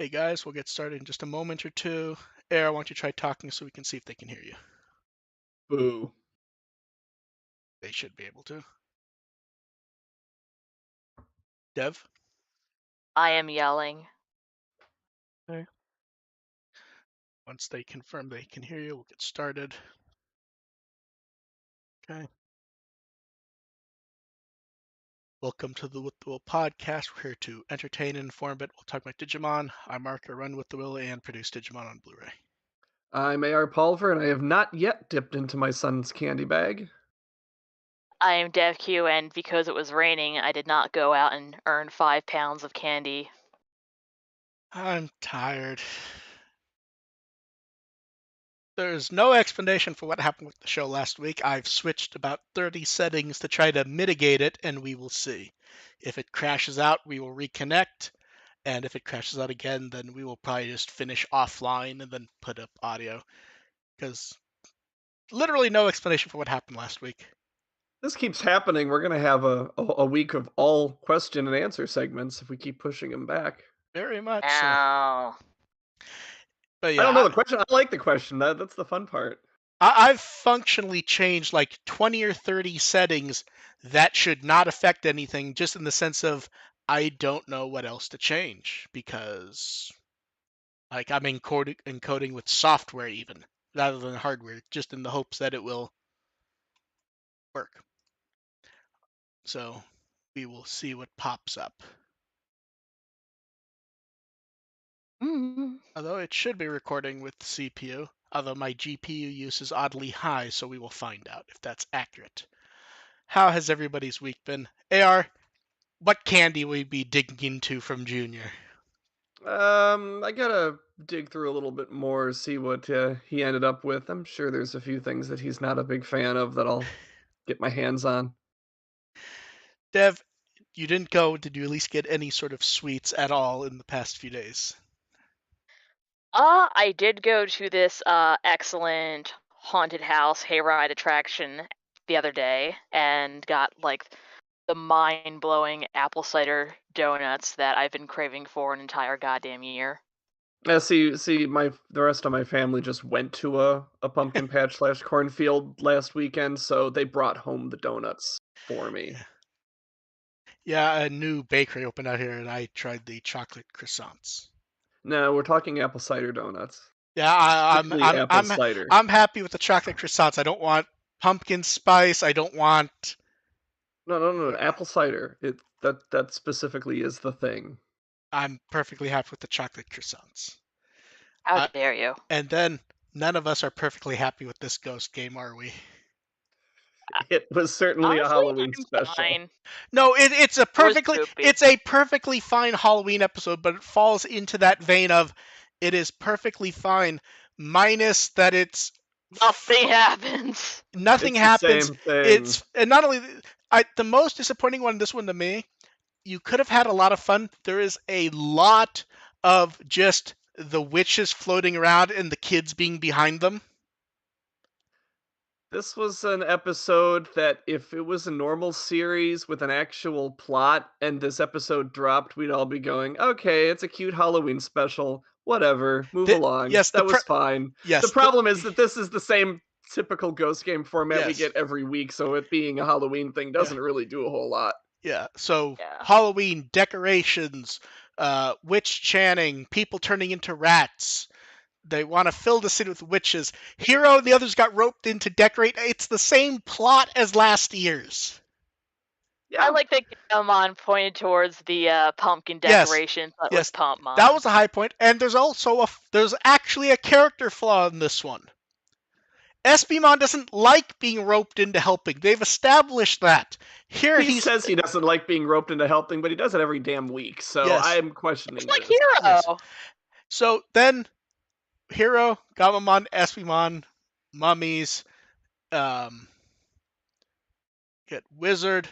Hey guys, we'll get started in just a moment or two. Air, why don't you try talking so we can see if they can hear you? Boo. They should be able to. Dev? I am yelling. Okay. Once they confirm they can hear you, we'll get started. Okay. Welcome to the With the Will podcast. We're here to entertain and inform, but we'll talk about Digimon. I'm Mark, I run With the Will and produce Digimon on Blu-ray. I'm AR Pulver, and I have not yet dipped into my son's candy bag. I am DevQ, and because it was raining, I did not go out and earn 5 pounds of candy. I'm tired. There's no explanation for what happened with the show last week. I've switched about 30 settings to try to mitigate it, and we will see. If it crashes out, we will reconnect, and if it crashes out again, then we will probably just finish offline and then put up audio. Because literally no explanation for what happened last week. This keeps happening. We're going to have a week of all question and answer segments if we keep pushing them back. Very much so. Ow. But I don't know yeah, the question. I like the question. That's the fun part. I've functionally changed like 20 or 30 settings that should not affect anything, just in the sense of I don't know what else to change because like I'm encoding with software even rather than hardware, just in the hopes that it will work. So we will see what pops up. Although it should be recording with the CPU, although my GPU use is oddly high, so we will find out if that's accurate. How has everybody's week been? AR, what candy will we be digging into from Junior? I gotta dig through a little bit more, see what he ended up with. I'm sure there's a few things that he's not a big fan of that I'll get my hands on. Dev, you didn't go. Did you at least get any sort of sweets at all in the past few days? I did go to this excellent haunted house hayride attraction the other day and got like the mind-blowing apple cider donuts that I've been craving for an entire goddamn year. See, the rest of my family just went to a pumpkin patch slash cornfield last weekend, so they brought home the donuts for me. Yeah. Yeah, a new bakery opened out here, and I tried the chocolate croissants. No, we're talking apple cider donuts. Yeah, Strictly apple cider. I'm happy with the chocolate croissants. I don't want pumpkin spice. I don't want. No. Apple cider. That specifically is the thing. I'm perfectly happy with the chocolate croissants. How dare you? And then none of us are perfectly happy with this ghost game, are we? It was certainly a Honestly, Halloween I'm special. fine. No, it's a It was perfectly poopy. it's a perfectly fine Halloween episode, but it falls into that vein of it is perfectly fine, minus that it's Nothing happens. nothing It's the happens. same thing. It's and not only the most disappointing one, this one to me, you could have had a lot of fun. There is a lot of just the witches floating around and the kids being behind them. This was an episode that if it was a normal series with an actual plot and this episode dropped, we'd all be going, okay, it's a cute Halloween special. Whatever, move along. Yes, That was fine. yes, The problem is that this is the same typical Ghost Game format we yes. get every week, so it being a Halloween thing doesn't really do a whole lot. Yeah, so Yeah. Halloween decorations, witch chanting, people turning into rats. They want to fill the city with witches. Hero and the others got roped in to decorate. It's the same plot as last year's. I like that Digimon pointed towards the pumpkin decoration, but yes, with Pumpmon. that was a high point. And there's also there's actually a character flaw in this one. SBMon doesn't like being roped into helping. They've established that. Here he says he doesn't like being roped into helping, but he does it every damn week. So Yes. I am questioning. It's like this. Hero. Yes. So then, Hero, Gamamon, SBMon, mummies, get wizard,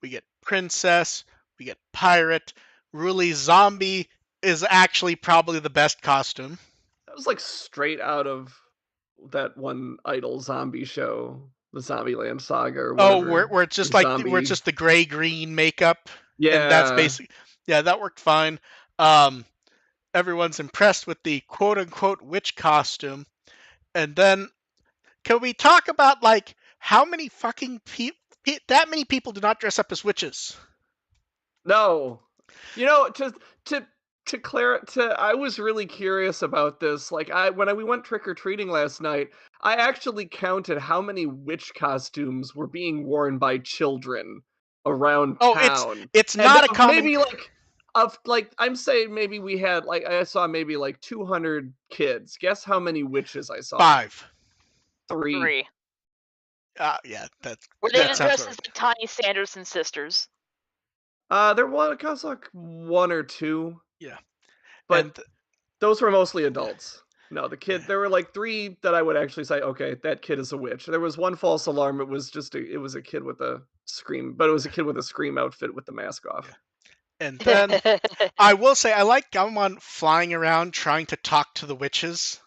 we get princess, we get pirate. Ruli zombie is actually probably the best costume. That was like straight out of that one Idol zombie show, the Zombieland Saga or whatever. Where it's just like where it's just the gray green makeup. Yeah, and that's basic. Yeah, that worked fine. everyone's impressed with the quote-unquote witch costume. And then, can we talk about, like, how many fucking people... that many people do not dress up as witches. No. I was really curious about this. Like, when we went trick-or-treating last night, I actually counted how many witch costumes were being worn by children around Oh, town. it's And not a of common... maybe I'm saying maybe we had I saw maybe 200 kids. Guess how many witches I saw? 5. 3. 3. Yeah, Were they that just sounds dressed right. as like tiny Sanderson sisters? There was like 1 or 2, Yeah. but And those were mostly adults. No, yeah. there were like 3 that I would actually say, okay, that kid is a witch. There was one false alarm. It was a kid with a scream, but it was a kid with a scream outfit with the mask off. And then I will say I like Gamamon flying around trying to talk to the witches.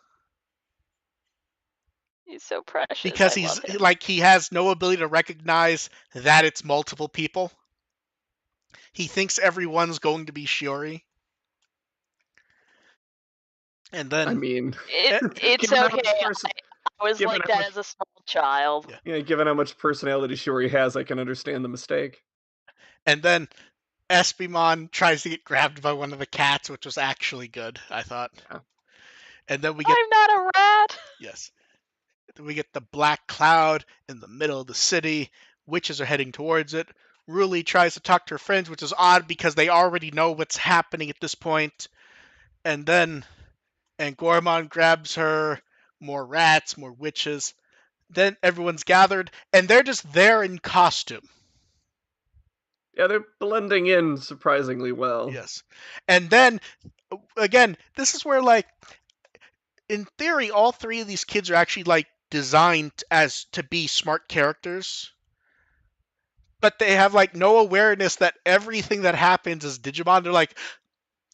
He's so precious. Because I love him. he has no ability to recognize that it's multiple people. He thinks everyone's going to be Shiori. And then I mean, it's given how okay. much person- I was given like how that much- as a small child. Yeah. given how much personality Shiori has, I can understand the mistake. And then Espimon tries to get grabbed by one of the cats, which was actually good, I thought. Yeah. And then we get... I'm not a rat. Yes. Then we get the black cloud in the middle of the city. Witches are heading towards it. Ruli tries to talk to her friends, which is odd because they already know what's happening at this point. And then Gormon grabs her. More rats, more witches. Then everyone's gathered, and they're just there in costume. Yeah, they're blending in surprisingly well. Yes. And then, again, this is where, like, in theory, all 3 of these kids are actually, like, designed as to be smart characters. But they have, like, no awareness that everything that happens is Digimon. They're like,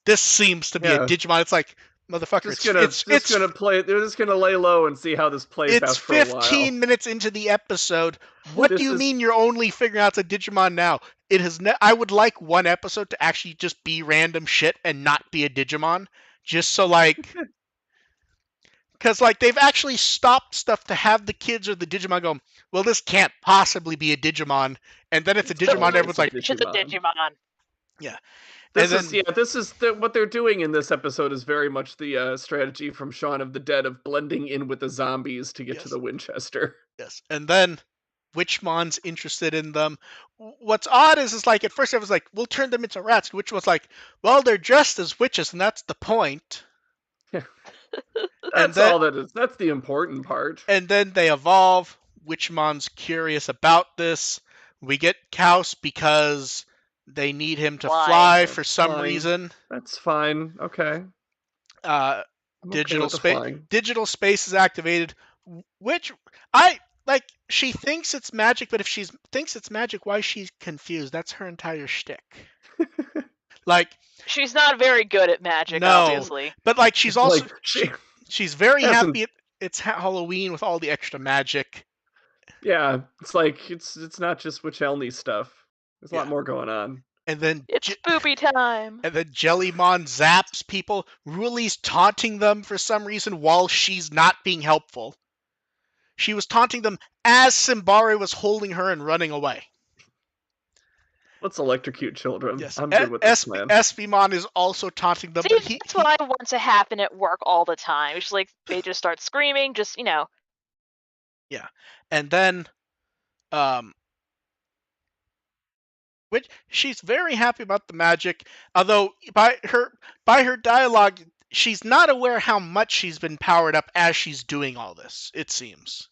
this seems to be a Digimon. It's like, motherfucker, They're just gonna lay low and see how this plays out for a while. It's 15 minutes into the episode. What do you mean you're only figuring out it's a Digimon now? It has. I would like one episode to actually just be random shit and not be a Digimon, just so like, because like they've actually stopped stuff to have the kids or the Digimon go, well, this can't possibly be a Digimon, and then it's a Digimon. Everyone's like, it's a Digimon. Yeah. What they're doing in this episode is very much the strategy from Shaun of the Dead of blending in with the zombies to get to the Winchester. Yes, and then Witchmon's interested in them. What's odd is like at first I was like, we'll turn them into rats. Witch was like, well, they're dressed as witches, and that's the point. That's all that is. That's the important part. And then they evolve. Witchmon's curious about this. We get Kaus because they need him to fly for some reason. That's fine. Okay. Digital space is activated, which I like. She thinks it's magic, but if she thinks it's magic, why is she confused? That's her entire shtick. Like, she's not very good at magic, obviously. But like, she's also she's very happy. It's Halloween with all the extra magic. Yeah, it's like it's not just Witchelny stuff. There's a lot more going on. And then it's spoopy time. And then Jellymon zaps people. Ruli's taunting them for some reason while she's not being helpful. She was taunting them as Simbare was holding her and running away. Let's electrocute children. Yes. I'm good with this, man. Espimon is also taunting them. See, that's what I want to happen at work all the time. It's like they just start screaming, just, Yeah. And then which she's very happy about the magic, although by her dialogue, she's not aware how much she's been powered up as she's doing all this, it seems.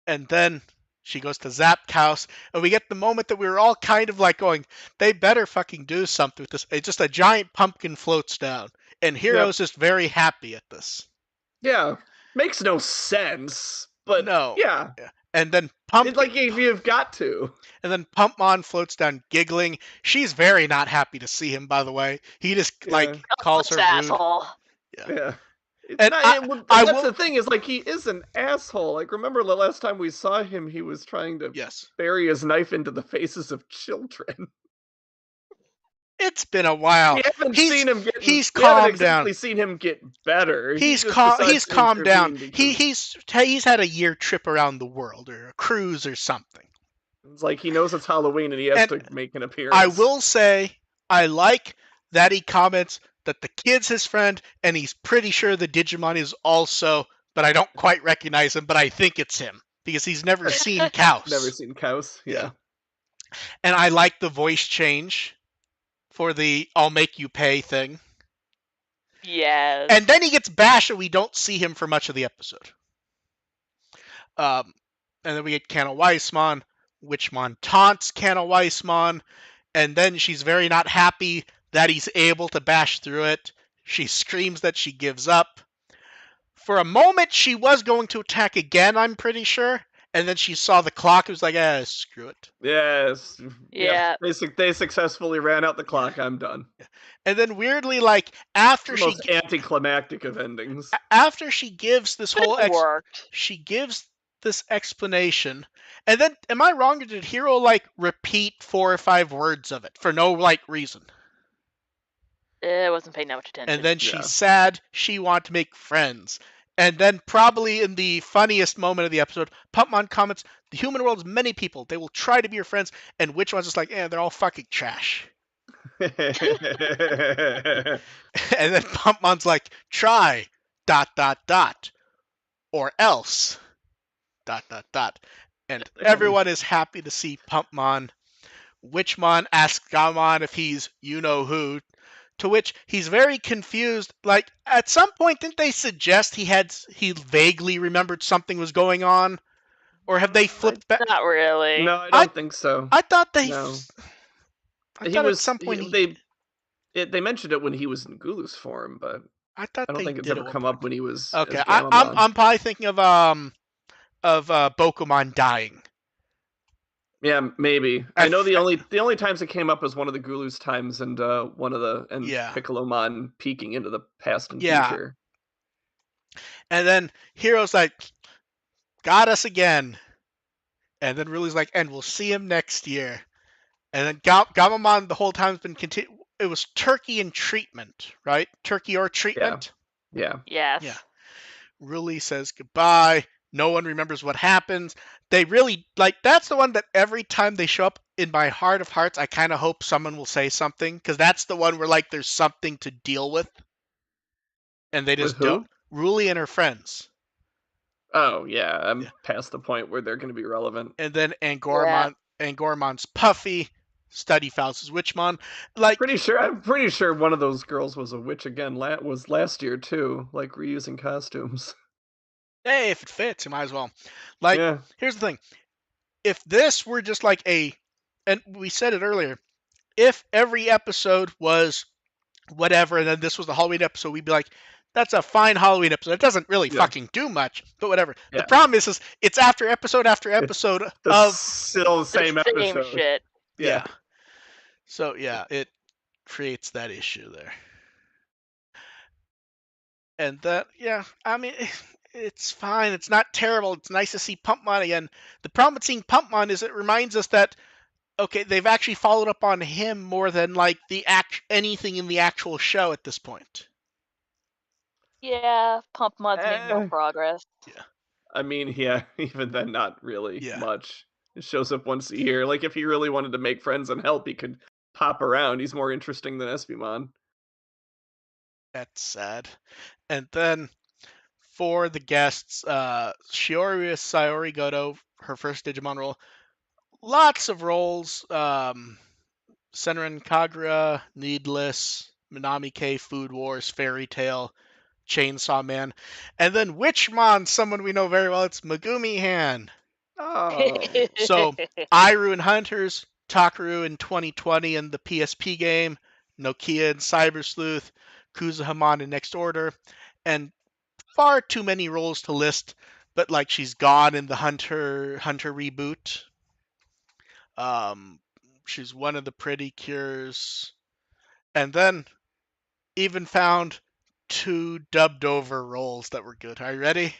And then she goes to zap Kaus, and we get the moment that we were all kind of like going, they better fucking do something with this. It's just a giant pumpkin floats down, and Hero's just very happy at this. Yeah. Makes no sense, but no. Yeah. And then it's like if you've got to. And then Pumpmon floats down giggling. She's very not happy to see him, by the way. He just calls her rude. Asshole. Yeah. That's the thing is like he is an asshole. Like remember the last time we saw him, he was trying to bury his knife into the faces of children. It's been a while. We haven't He's seen him get. he's We haven't calmed down. exactly seen him get better. He He's just decides to calmed down. intervene because He's had a year trip around the world or a cruise or something. it's like he knows it's Halloween and he has And to make an appearance. I will say I like that he comments that the kid's his friend and he's pretty sure the Digimon is also, but I don't quite recognize him, but I think it's him because he's never seen Kaus. Never seen Kaus. Yeah. And I like the voice change for the "I'll make you pay" thing. Yes. And then he gets bashed and we don't see him for much of the episode. And then we get Kana Weissmon, Witchmon taunts Kana Weissmon, and then she's very not happy that he's able to bash through it. She screams that she gives up. For a moment, she was going to attack again, I'm pretty sure. And then she saw the clock. It was like, screw it. Yes. Yeah. They successfully ran out the clock. I'm done. And then weirdly, like after the most anticlimactic of endings. After she gives this whole worked. She gives this explanation, and then am I wrong? Or did Hiro like repeat 4 or 5 words of it for no like reason? I wasn't paying that much attention. And then she's sad. She wants to make friends. And then probably in the funniest moment of the episode, Pumpmon comments, "The human world is many people. They will try to be your friends." And which one's just like, they're all fucking trash. And then Pumpmon's like, "Try ... or else ... And everyone is happy to see Pumpmon. Witchmon asks Gamon if he's you-know-who, to which he's very confused. Like, at some point, didn't they suggest he vaguely remembered something was going on? Or have they flipped back? Not really. No, I don't think so. I thought they... No. I thought at some point they mentioned it when he was in Gulu's form, but I don't think it's ever come up when he was. Okay, I'm probably thinking of Bokumon dying. Yeah, maybe. I know the only times it came up was one of the Gulu's times and Piccolomon peeking into the past and future. And then Hiro's like, "Got us again." And then Ruli's like, "And we'll see him next year." And then Gamamon the whole time has been it was Turkey and treatment, right? Turkey or treatment? Yeah. Yes. Yeah. Ruli says goodbye. No one remembers what happens. They really, that's the one that every time they show up, in my heart of hearts, I kind of hope someone will say something, because that's the one where, there's something to deal with. And they just don't. Ruli and her friends. Oh, yeah. I'm past the point where they're going to be relevant. And then Angormon's Puffy. Study Faust's Witchmon. I'm pretty sure one of those girls was a witch again. Was last year too, reusing costumes. Hey, if it fits, you might as well. Here's the thing: if this were just and we said it earlier, if every episode was whatever, and then this was the Halloween episode, we'd be like, "That's a fine Halloween episode. It doesn't really fucking do much, but whatever." Yeah. The problem is it's after episode after episode still the same episode. Shit. Yeah. So, it creates that issue there. And that, I mean, it's fine. It's not terrible. It's nice to see Pumpmon again. The problem with seeing Pumpmon is it reminds us that, okay, they've actually followed up on him more than, anything in the actual show at this point. Yeah, Pumpmon's made more progress. Yeah. I mean, even then, not really much. It shows up once a year. If he really wanted to make friends and help, he could pop around. He's more interesting than Espimon. That's sad. And then for the guests, Shiori Sayori Goto, her first Digimon role. Lots of roles. Senran Kagura, Needless, Minami K, Food Wars, Fairy Tail, Chainsaw Man. And then Witchmon, someone we know very well, it's Megumi Han. Oh. So, Iru and Hunters, Takaru in 2020 in the PSP game, Nokia and Cyber Sleuth, Kuzuhamon in Next Order, and far too many roles to list, but she's gone in the Hunter reboot. She's one of the Pretty Cures, and then even found 2 dubbed over roles that were good. Are you ready?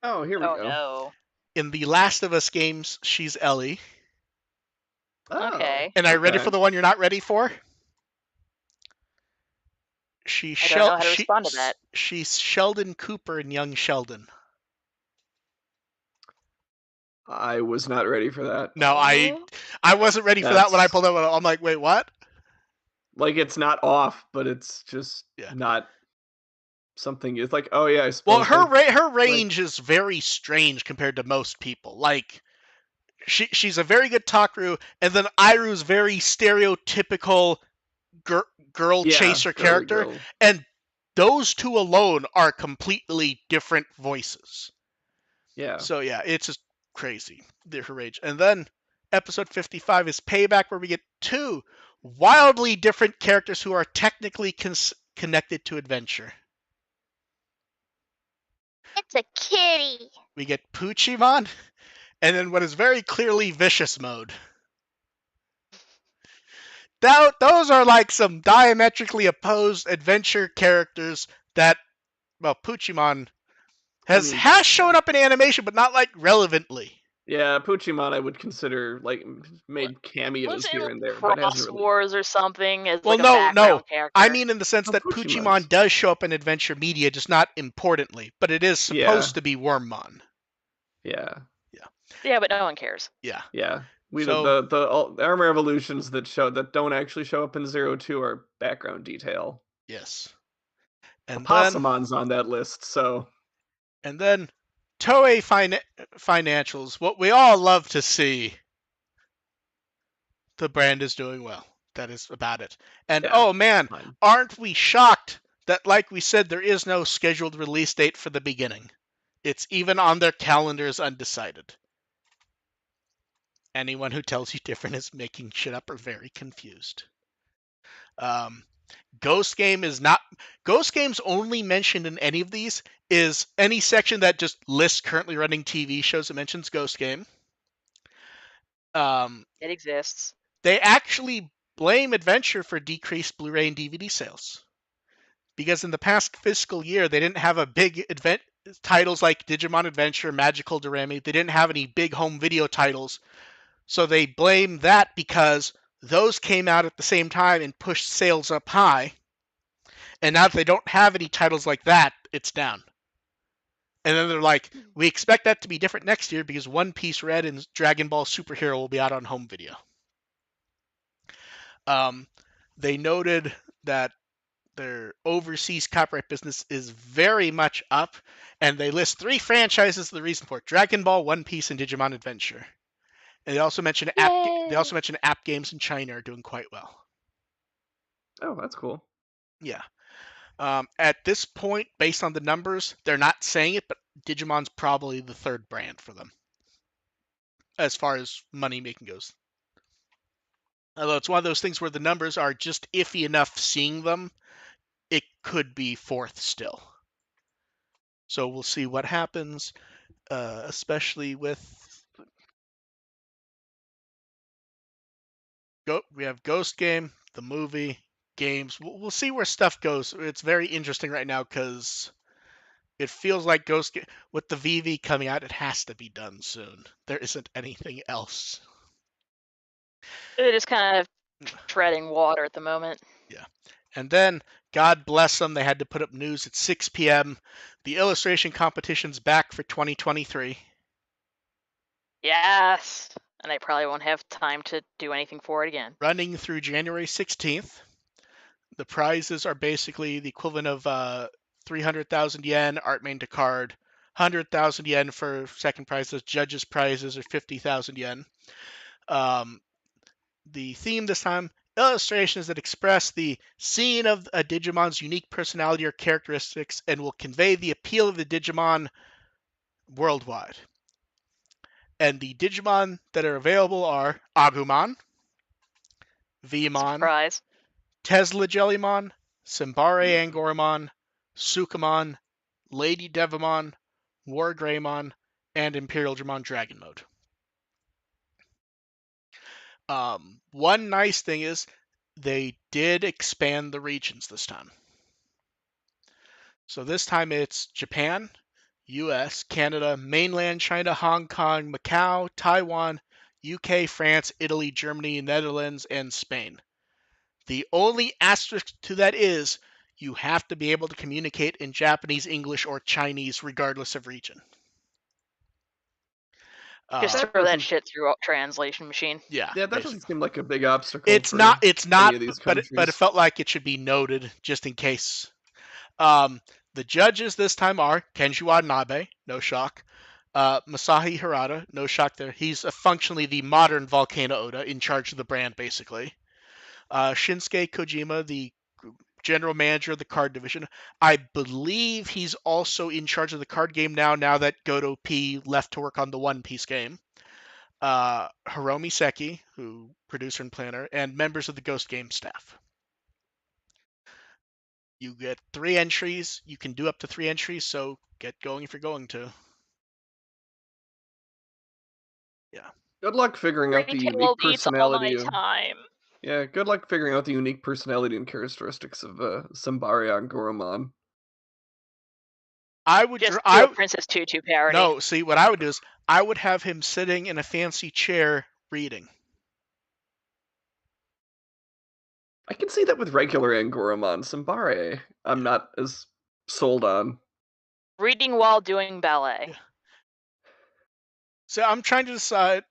Oh, here we go. No. In the Last of Us games, she's Ellie. Okay. And are you ready for the one you're not ready for? I don't know how to respond to that. She's Sheldon Cooper in Young Sheldon. I was not ready for that. No, I Oh. wasn't ready for that when I pulled up. I'm like, wait, what? Like, it's not off, but it's just Yeah. not something. It's like, oh yeah, I Well, suppose. her range is very strange compared to most people. Like, she's a very good Takaru, and then Iru's very stereotypical girl chaser character, girl. and those two alone are completely different voices. Yeah. So yeah, it's just crazy, her range. And then episode 55 is Payback, where we get two wildly different characters who are technically connected to adventure. It's a kitty. We get Poochimon, and then what is very clearly Vicious Mode. Those are like some diametrically opposed adventure characters that, well, Poochimon has shown up in animation, but not like relevantly. Yeah, Poochimon I would consider like made cameos here and there, but hasn't really. Wars or something as Well, like a background no. character. I mean in the sense that Poochimon's. Poochimon does show up in adventure media, just not importantly, but it is supposed to be Wormmon. Yeah. Yeah, but no one cares. Yeah. Yeah. So, the armor evolutions that don't actually show up in 02 are background detail. Yes. And Apossumon's on that list, so. And then Toei financials, what we all love to see. The brand is doing well. That is about it. And oh man, aren't we shocked that, like we said, there is no scheduled release date for the beginning. It's even on their calendars undecided. Anyone who tells you different is making shit up or very confused. Ghost Game is not. Ghost Game's only mentioned in any of these is any section that just lists currently running TV shows that mentions Ghost Game. It exists. They actually blame Adventure for decreased Blu-ray and DVD sales. Because in the past fiscal year, they didn't have a big titles like Digimon Adventure, Magical Doremi. They didn't have any big home video titles. So they blame that because those came out at the same time and pushed sales up high. And now that they don't have any titles like that, it's down. And then they're like, we expect that to be different next year because One Piece Red and Dragon Ball Superhero will be out on home video. They noted that their overseas copyright business is very much up, and they list 3 franchises the reason for it: Dragon Ball, One Piece, and Digimon Adventure. And they also mention app games in China are doing quite well. Oh, that's cool. Yeah. At this point, based on the numbers, they're not saying it, but Digimon's probably the 3rd brand for them as far as money making goes. Although it's one of those things where the numbers are just iffy enough seeing them, it could be 4th still. So we'll see what happens, especially with... We have Ghost Game, the movie, games. We'll see where stuff goes. It's very interesting right now because it feels like Ghost Game, with the VV coming out, it has to be done soon. There isn't anything else. They're just kind of treading water at the moment. Yeah. And then, God bless them, they had to put up news at 6 p.m. The illustration competition's back for 2023. Yes. And I probably won't have time to do anything for it again. Running through January 16th. The prizes are basically the equivalent of 300,000 yen, art main to card, 100,000 yen for second prizes, judges' prizes are 50,000 yen. The theme this time, illustrations that express the scene of a Digimon's unique personality or characteristics and will convey the appeal of the Digimon worldwide. And the Digimon that are available are Agumon, Vmon, Surprise. Tesla Jellymon, Simbare Angoramon, Sukamon, Lady Devamon, War Greymon, and Imperial Dramon Dragon Mode. One nice thing is they did expand the regions this time. So this time it's Japan, US, Canada, mainland China, Hong Kong, Macau, Taiwan, UK, France, Italy, Germany, Netherlands, and Spain. The only asterisk to that is you have to be able to communicate in Japanese, English, or Chinese, regardless of region. Just That throw that doesn't- shit through a translation machine. Yeah, Yeah, that basically. doesn't seem like a big obstacle. It's for not, any of these but it countries. felt like it should be noted just in case. The judges this time are Kenji Watanabe, no shock. Masahi Hirata, no shock there. He's functionally the modern Volcano Oda, in charge of the brand, basically. Shinsuke Kojima, the general manager of the card division. I believe he's also in charge of the card game now that Goto P left to work on the One Piece game. Hiromi Seki, who producer and planner, and members of the Ghost Game staff. You get 3 entries. You can do up to 3 entries, so get going if you're going to. Yeah. Good luck figuring out the unique Retail eats all my personality. time. Yeah, good luck figuring out the unique personality and characteristics of Sambaria and Goromon. I would Just do a Princess Tutu parody. No, see what I would do is I would have him sitting in a fancy chair reading. I can see that with regular Angoromon. Sambaria, I'm not as sold on. Reading while doing ballet. Yeah. So I'm trying to decide.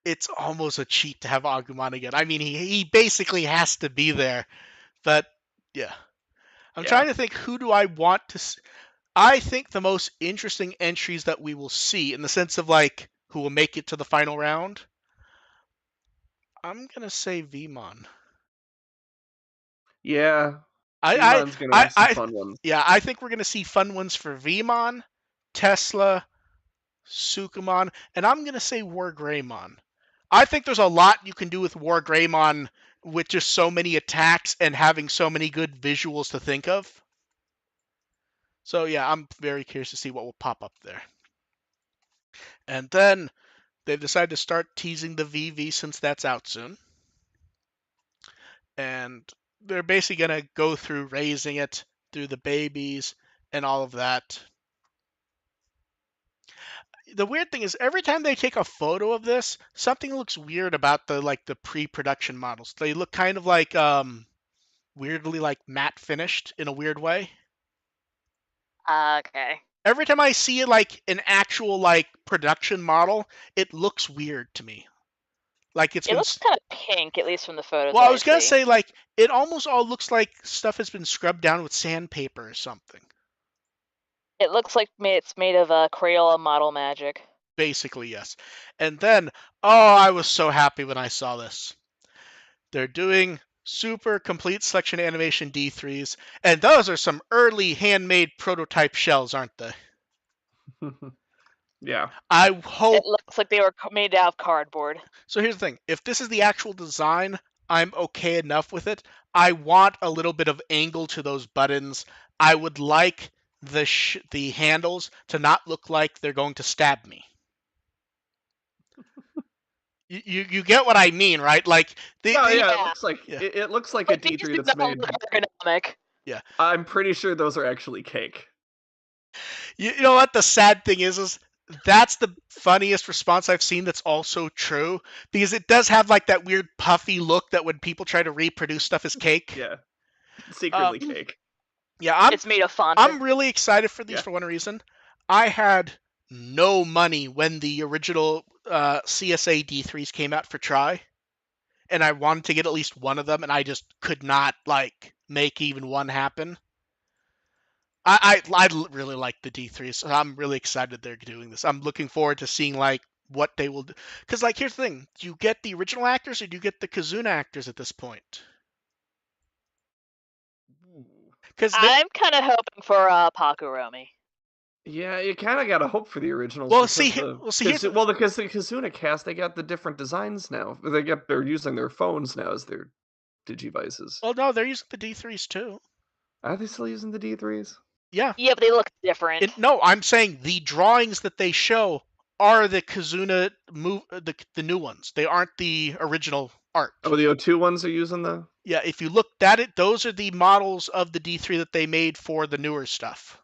It's almost a cheat to have Agumon again. I mean, he basically has to be there, but yeah. I'm trying to think, who do I want to see? I think the most interesting entries that we will see, in the sense of like who will make it to the final round, I'm gonna say Vmon. Yeah, I Vemon's gonna have some fun ones. Yeah, I think we're gonna see fun ones for Vmon, Tesla, Sukumon, and I'm gonna say War Greymon. I think there's a lot you can do with War Greymon with just so many attacks and having so many good visuals to think of. So yeah, I'm very curious to see what will pop up there. And then they've decided to start teasing the VV since that's out soon. And they're basically going to go through raising it, through the babies, and all of that. The weird thing is, every time they take a photo of this, something looks weird about the pre-production models. They look kind of like weirdly like matte finished in a weird way. Okay. Every time I see like an actual like production model, it looks weird to me. Like It looks kind of pink, at least from the photos. Well, I was gonna see. say, like, it almost all looks like stuff has been scrubbed down with sandpaper or something. It looks like it's made of Crayola model magic. Basically, yes. And then, oh, I was so happy when I saw this. They're doing super complete selection animation D3s, and those are some early handmade prototype shells, aren't they? Yeah. I hope. It looks like they were made out of cardboard. So here's the thing. If this is the actual design, I'm okay enough with it. I want a little bit of angle to those buttons. I would like the handles to not look like they're going to stab me. You get what I mean, right? Like it looks like it looks like a D3 that's made. Ergonomic. Yeah. I'm pretty sure those are actually cake. You know what the sad thing is that's the funniest response I've seen that's also true, because it does have like that weird puffy look that when people try to reproduce stuff as cake. Yeah. Secretly cake. Yeah, it's made of fondant. I'm really excited for these for one reason. I had no money when the original CSA D3s came out for try, and I wanted to get at least one of them, and I just could not like make even one happen. I really like the D3s, so I'm really excited they're doing this. I'm looking forward to seeing like what they will do. Because like here's the thing: do you get the original actors or do you get the Kazuna actors at this point? Because I'm kind of hoping for Pakuromi. Yeah, you kind of gotta hope for the originals. Well, because the Kazuna cast, they got the different designs now. They're using their phones now as their Digivices. Well, no, they're using the D3s too. Are they still using the D3s? Yeah. Yeah, but they look different. No, I'm saying the drawings that they show are the Kazuna the new ones. They aren't the original art. Oh, the O2 ones are using the. Yeah, if you looked at it, those are the models of the D3 that they made for the newer stuff.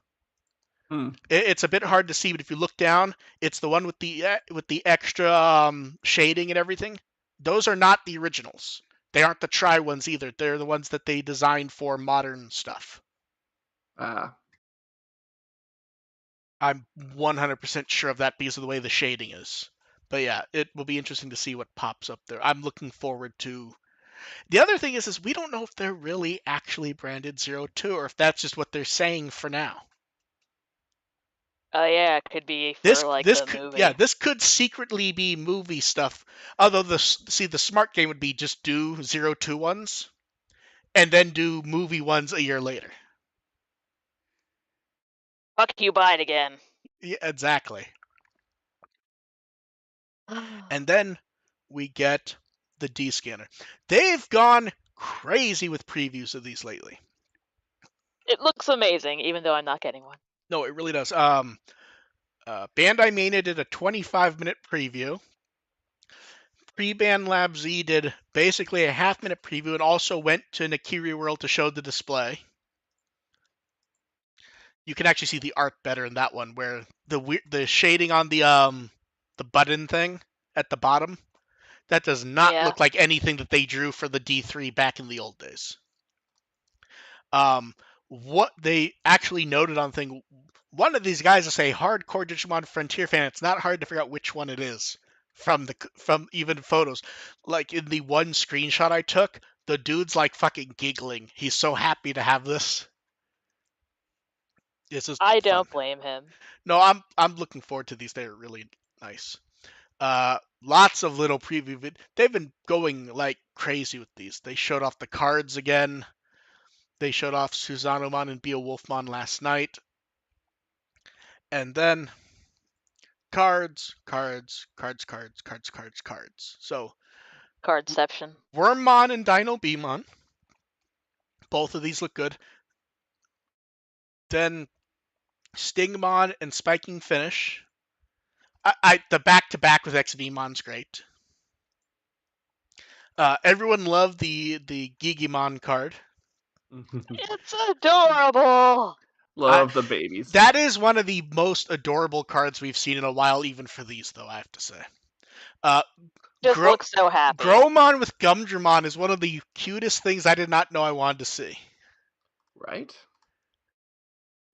It's a bit hard to see, but if you look down, it's the one with the extra shading and everything. Those are not the originals. They aren't the Tri ones either. They're the ones that they designed for modern stuff. Ah. I'm 100% sure of that because of the way the shading is. But yeah, it will be interesting to see what pops up there. I'm looking forward to. The other thing is we don't know if they're really actually branded 02 or if that's just what they're saying for now. Oh yeah, it could be This for like this the could movie. this could secretly be movie stuff. Although the smart game would be just do 02 ones and then do movie ones a year later. Fuck you, buy it again. Yeah, exactly. And then we get the D scanner. They've gone crazy with previews of these lately. It looks amazing, even though I'm not getting one. No, it really does. Bandai Mania did a 25-minute preview. Pre-Band Lab Z did basically a half-minute preview and also went to Nakiri World to show the display. You can actually see the art better in that one, where the shading on the button thing at the bottom, that does not Yeah. look like anything that they drew for the D3 back in the old days. What they actually noted on thing, one of these guys is a hardcore Digimon Frontier fan. It's not hard to figure out which one it is from even photos. Like in the one screenshot I took, the dude's like fucking giggling. He's so happy to have this. It's just I fun. don't blame him. No, I'm looking forward to these. They're really nice. Lots of little preview. They've been going like crazy with these. They showed off the cards again. They showed off Suzanomon and Beowulfmon last night. And then cards. So Cardception. Wormmon and Dino Beamon. Both of these look good. Then Stingmon and Spiking Finish. The back-to-back with XVmon's great. Everyone loved the Gigimon card. It's adorable. Love the babies. That is one of the most adorable cards we've seen in a while, even for these, though, I have to say. Just looks so happy. Gromon with Gumdramon is one of the cutest things I did not know I wanted to see. Right?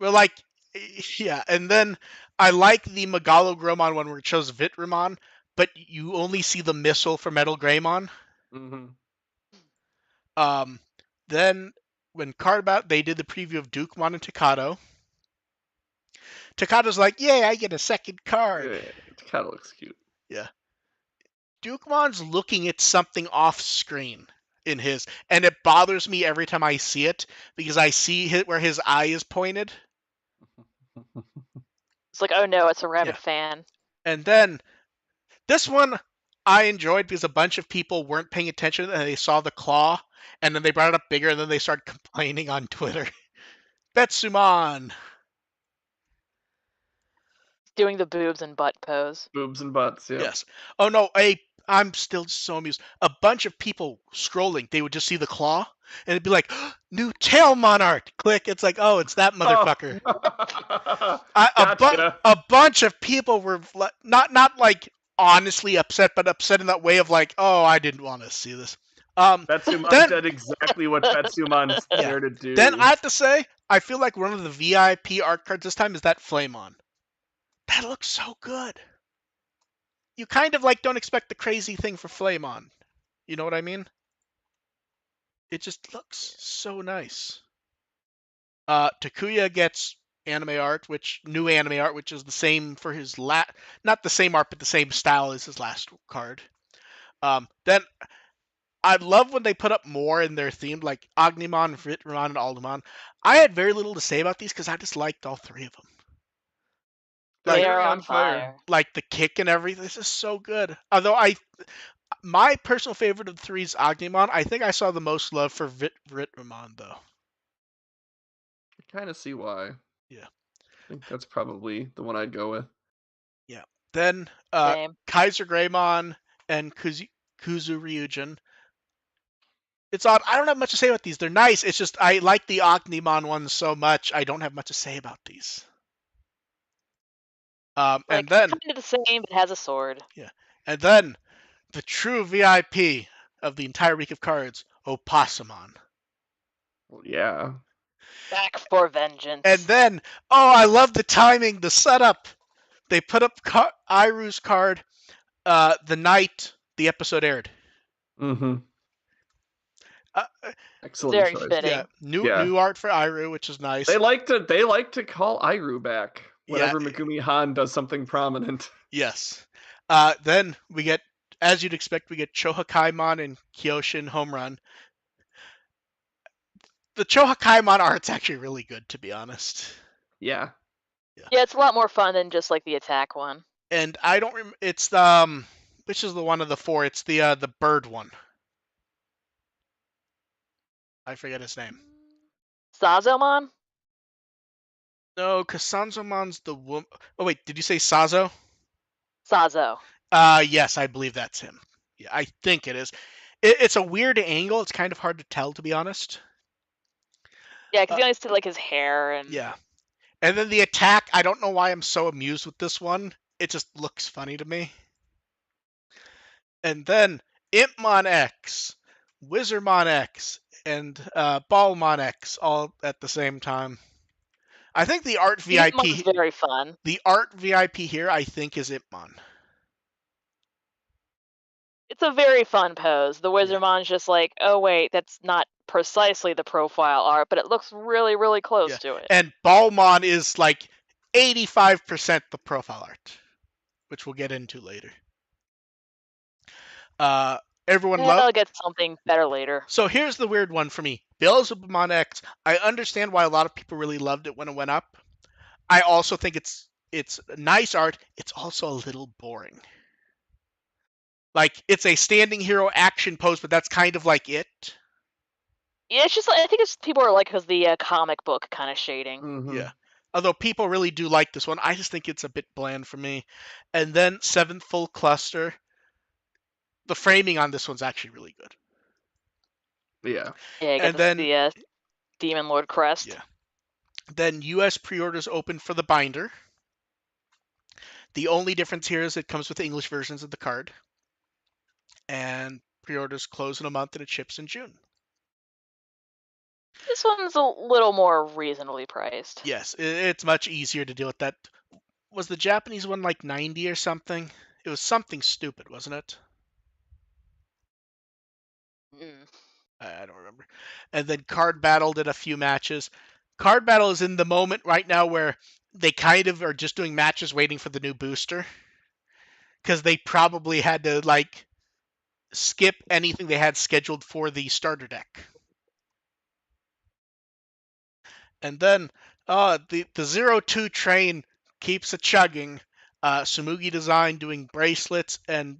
Well, like, yeah, and then I like the Megalo Gromon one where it shows Vitramon, but you only see the missile for Metal Greymon. Mm-hmm. Then when Cardbout, they did the preview of Dukemon and Takato. Takato's like, yay, I get a second card. Yeah, Takato looks cute. Yeah. Dukemon's looking at something off screen in his, and it bothers me every time I see it because I see where his eye is pointed. It's like, oh no, it's a rabbit fan. And then this one I enjoyed because a bunch of people weren't paying attention and they saw the claw, and then they brought it up bigger, and then they started complaining on Twitter. Betsumon. Doing the boobs and butt pose. Boobs and butts, yeah. Yes. Oh no, I'm still so amused. A bunch of people scrolling, they would just see the claw, and it'd be like, new Tailmon art. Click. It's like, oh, it's that motherfucker. Gotcha. A bunch of people were not like honestly upset, but upset in that way of like, oh, I didn't want to see this. Betsumon did exactly what Betsumon's there to do. Then I have to say, I feel like one of the VIP art cards this time is that Flamon. That looks so good. You kind of like don't expect the crazy thing for Flamon. You know what I mean? It just looks so nice. Takuya gets anime art, new anime art, which is the same for his not the same art, but the same style as his last card. Then I love when they put up more in their theme, like Ognimon, Vitramon, and Aldemon. I had very little to say about these because I just liked all three of them. Like, they are on fire. Like the kick and everything. This is so good. Although my personal favorite of the three is Ognimon. I think I saw the most love for Vitramon, though. I kind of see why. Yeah. I think that's probably the one I'd go with. Yeah. Then Kaiser Greymon and Kuzu Ryujin. It's odd. I don't have much to say about these. They're nice. It's just I like the Ognimon ones so much. I don't have much to say about these. And then kind of the same, but has a sword. Yeah. And then the true VIP of the entire week of cards, Opossumon. Well, yeah. Back for vengeance. And then, oh, I love the timing, the setup. They put up Iru's card the night the episode aired. Mm-hmm. Uh, Excellent Very choice. fitting. yeah, new Yeah. new art for Iru, which is nice. They like to call Iru back whenever Yeah. Megumi Han does something prominent. Yes. Then we get, as you'd expect, we get Chohakaimon and Kyoshin Home Run. The Chohakaimon art's actually really good, to be honest. Yeah. Yeah, it's a lot more fun than just like the attack one. And I don't remember. It's which is the one of the four? It's the bird one. I forget his name. Sazomon? No, because Sanzomon's the woman. Oh wait, did you say Sazo? Sazo. Yes, I believe that's him. Yeah, I think it is. It's a weird angle. It's kind of hard to tell, to be honest. Yeah, because you only see like his hair and Yeah. And then the attack, I don't know why I'm so amused with this one. It just looks funny to me. And then Impmon X, Wizardmon X, and Ballmon X all at the same time. I think the art Digimon's VIP, very fun. the art VIP here, I think is Impmon. It's a very fun pose. The Wizardmon's just like, oh wait, that's not precisely the profile art, but it looks really, really close Yeah. to it. And Ballmon is like 85% the profile art, which we'll get into later. Everyone And loves. I'll get something better later. So here's the weird one for me. Beelzebubmon X, I understand why a lot of people really loved it when it went up. I also think it's nice art. It's also a little boring. Like, it's a standing hero action pose, but that's kind of like it. Yeah, it's just I think it's people are like because the comic book kind of shading. Mm-hmm. Yeah. Although people really do like this one, I just think it's a bit bland for me. And then Seventh Full Cluster. The framing on this one's actually really good. Yeah. Yeah, you get And then the Demon Lord crest. Yeah. Then US pre-orders open for the binder. The only difference here is it comes with the English versions of the card. And pre-orders close in a month and it ships in June. This one's a little more reasonably priced. Yes, it's much easier to deal with that. Was the Japanese one like 90 or something? It was something stupid, wasn't it? Mm. I don't remember. And then Card Battle did a few matches. Card Battle is in the moment right now where they kind of are just doing matches waiting for the new booster. Because they probably had to, like, skip anything they had scheduled for the starter deck. And then the 0-2 train keeps a chugging. Sumugi Design doing bracelets and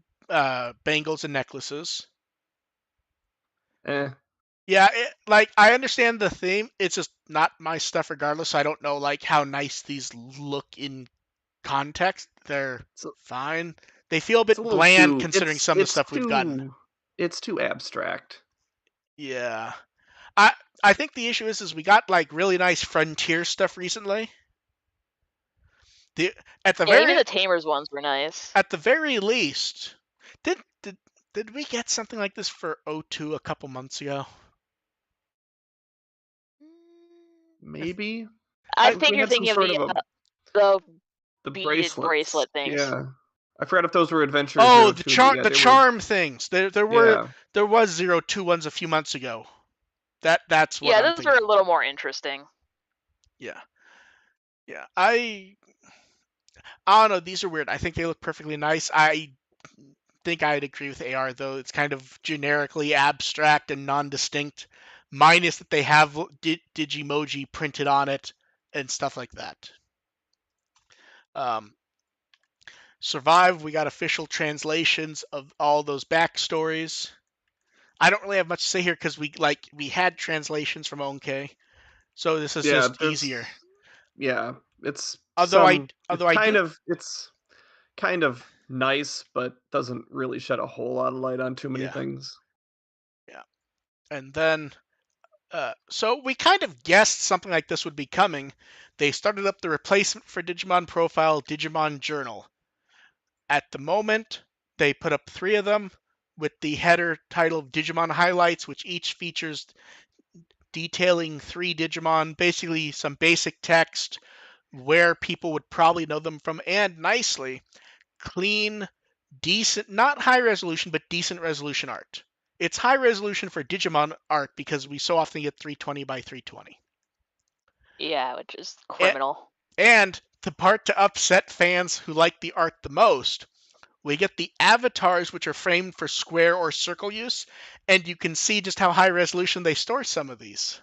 bangles and necklaces. Eh. Yeah, like, I understand the theme. It's just not my stuff regardless. I don't know, like, how nice these look in context. They're fine. They feel a bit bland considering some of the stuff we've gotten. It's too abstract. Yeah. I think the issue is we got, like, really nice Frontier stuff recently. Even the Tamers ones were nice. At the very least, did we get something like this for O2 a couple months ago? Maybe. I think you're thinking of the beaded bracelet things. Yeah. I forgot if those were adventures. Oh, the charm things. There was 0-2 ones a few months ago. That's what. Yeah, those are a little more interesting. Yeah. Yeah. I don't know. These are weird. I think they look perfectly nice. I think I'd agree with AR, though. It's kind of generically abstract and non-distinct, minus that they have Digimoji printed on it and stuff like that. Survive, we got official translations of all those backstories. I don't really have much to say here because we had translations from ONK, so this is just easier. Yeah, it's it's kind of nice, but doesn't really shed a whole lot of light on too many things. Yeah, and then so we kind of guessed something like this would be coming. They started up the replacement for Digimon Profile, Digimon Journal. At the moment, they put up 3 of them. with the header title Digimon Highlights, which each features detailing 3 Digimon, basically some basic text, where people would probably know them from, and nicely, clean, decent, not high resolution, but decent resolution art. It's high resolution for Digimon art because we so often get 320 by 320. Yeah, which is criminal. And the part to upset fans who like the art the most, we get the avatars, which are framed for square or circle use, and you can see just how high resolution they store some of these.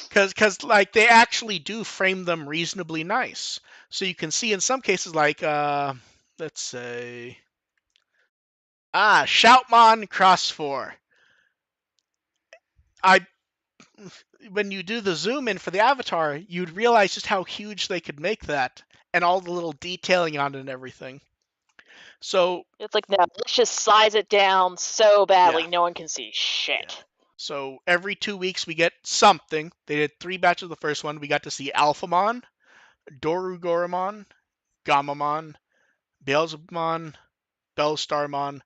Because like they actually do frame them reasonably nice. So you can see in some cases, like let's say Shoutmon Cross 4. When you do the zoom in for the avatar, you'd realize just how huge they could make that, and all the little detailing on it and everything. So It's like, no, let's just size it down so badly Yeah. no one can see shit. Yeah. So every 2 weeks we get something. They did 3 batches of the first one. We got to see Alphamon, Dorugoramon, Gamamon, Beelzebumon, Bellstarmon,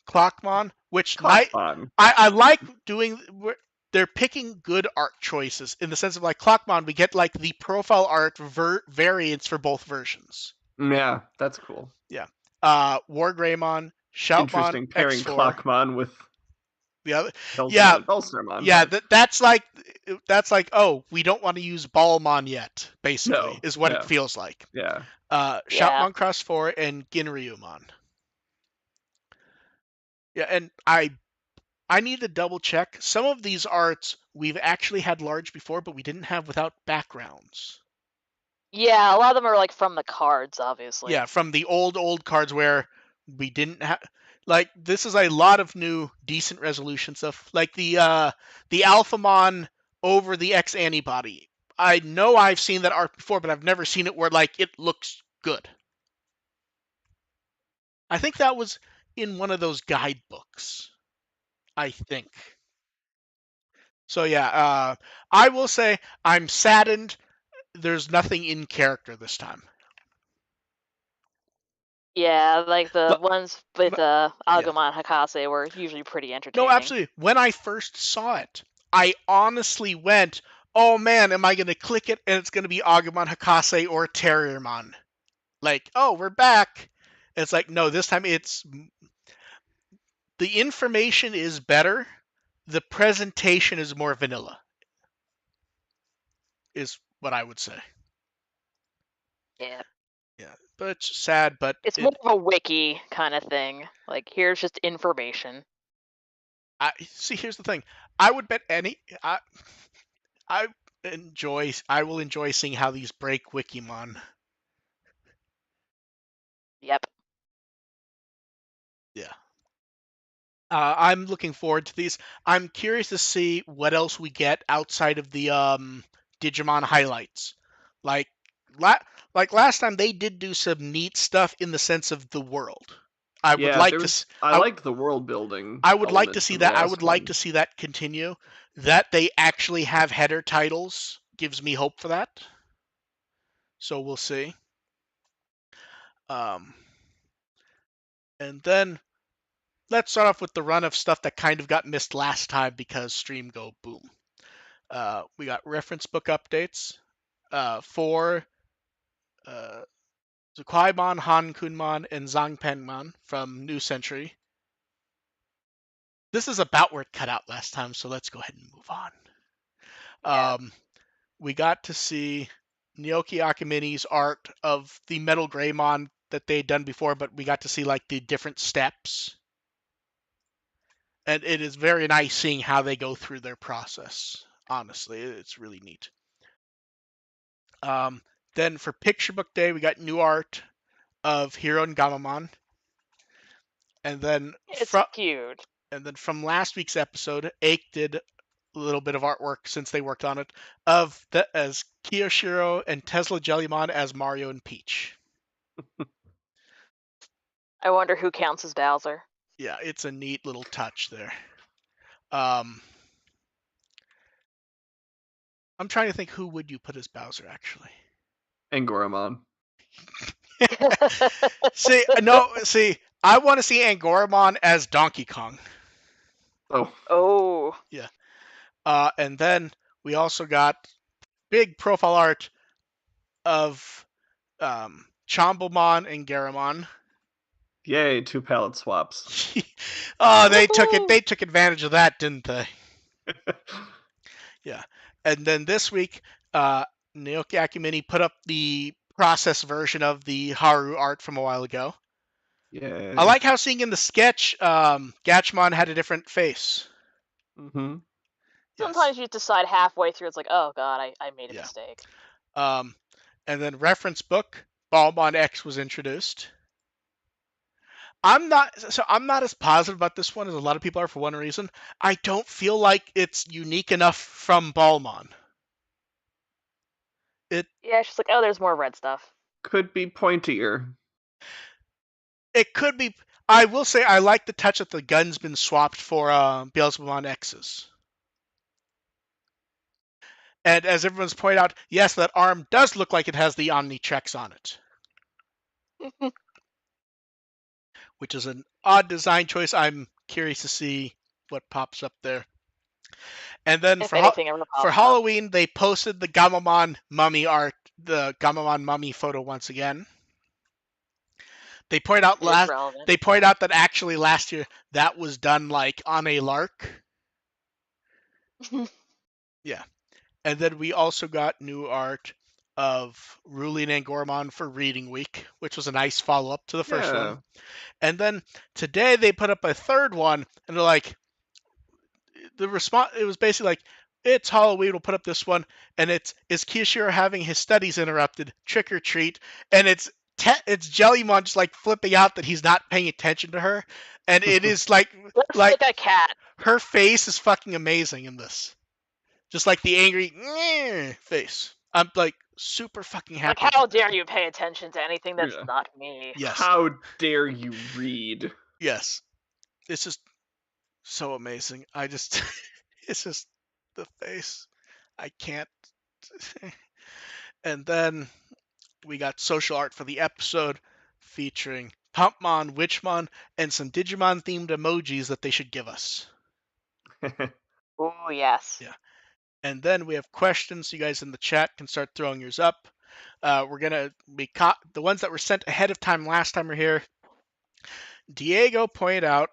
Clockmon, which Clockmon. I like doing. They're picking good art choices in the sense of like Clockmon, we get like the profile art variants for both versions. Yeah, that's cool. Yeah. Wargreymon, Shoutmon, Interesting pairing X4. Clockmon with The other, Bellstarmon. Bellstarmon, yeah, but that's like, oh, we don't want to use Ballmon yet. Basically, no, is what no. it feels like. Yeah. Shoutmon Cross 4 and Ginryumon. Yeah, and I need to double check. Some of these arts we've actually had large before, but we didn't have without backgrounds. Yeah, a lot of them are like from the cards, obviously. Yeah, from the old cards where we didn't have. Like this is a lot of new decent resolution stuff. Like the Alphamon over the X antibody. I know I've seen that art before, but I've never seen it where like it looks good. I think that was in one of those guidebooks. I think. So yeah, I will say I'm saddened there's nothing in character this time. Yeah, like the ones with Yeah. Agumon Hakase were usually pretty entertaining. No, absolutely. When I first saw it, I honestly went, "Oh man, am I going to click it and it's going to be Agumon Hakase or Terriermon?" Like, "Oh, we're back." It's like, no, this time it's the information is better. The presentation is more vanilla. Is what I would say. Yeah. Yeah, but it's sad, but It's more of a wiki kind of thing. Like, here's just information. See, here's the thing. I would bet I will enjoy seeing how these break Wikimon. Yep. Yeah. I'm looking forward to these. I'm curious to see what else we get outside of the Digimon highlights. Like like last time they did do some neat stuff in the sense of the world. I would Yeah, like there to was. I liked the world building. I would like to elements see in the that. I last would like one. to see that continue. That they actually have header titles gives me hope for that. So we'll see. Um, and then let's start off with the run of stuff that kind of got missed last time because stream go boom. We got reference book updates for Zukaimon, Han Kunmon, and Zangpenmon from New Century. This is about where it cut out last time, so let's go ahead and move on. Yeah. We got to see Naoki Akamini's art of the Metal Greymon that they had done before, but we got to see like the different steps. And it is very nice seeing how they go through their process. Honestly, it's really neat. Then for Picture Book Day, we got new art of Hiro and Gamamon. And then It's cute. And then from last week's episode, Ake did a little bit of artwork since they worked on it as Kiyoshiro and Tesla Jellymon as Mario and Peach. I wonder who counts as Bowser. Yeah, it's a neat little touch there. I'm trying to think who would you put as Bowser actually. And Goramon. See, I want to see Angoramon as Donkey Kong. Oh, Oh. Yeah. And then we also got big profile art of Chombomon and Garamon. yay! 2 palette swaps. Oh, Woohoo! they took advantage of that, didn't they? Yeah. And then this week, Naoki Akumini put up the process version of the Haru art from a while ago. Yay! I like how seeing in the sketch, Gatchmon had a different face. Mm-hmm. Yes. Sometimes you decide halfway through, it's like, oh god, I made a Yeah. mistake. And then reference book, Balmon X was introduced. I'm not as positive about this one as a lot of people are for one reason. I don't feel like it's unique enough from Balmon. Yeah, it's just like, oh, there's more red stuff. Could be pointier. It could be. I will say I like the touch that the gun's been swapped for Beelzebubon X's. And as everyone's pointed out, yes, that arm does look like it has the Omni checks on it, which is an odd design choice. I'm curious to see what pops up there. And then If anything ever for pops up. Halloween, they posted the Gamamon mummy art, the Gamamon mummy photo once again. They point out It is relevant. they point out that actually last year that was done like on a lark. Yeah. And then we also got new art of Rulin and Gormon for Reading Week, which was a nice follow up to the first one. And then today they put up a third one, and they're like, the response, it was basically like, it's Halloween, we'll put up this one, and it's, is Kishiro having his studies interrupted? Trick or treat. And it's Jellymon just like flipping out that he's not paying attention to her. And it is like Like a cat. her face is fucking amazing in this. Just like the angry face. I'm like super fucking happy. Like, how dare you pay attention to anything that's Yeah. not me? Yes. How dare you read? Yes. It's just so amazing. It's just the face. I can't. And then we got social art for the episode featuring Pumpmon, Witchmon, and some Digimon themed emojis that they should give us. Oh, yes. Yeah. And then we have questions. You guys in the chat can start throwing yours up. We're going to be the ones that were sent ahead of time last time are here. Diego pointed out,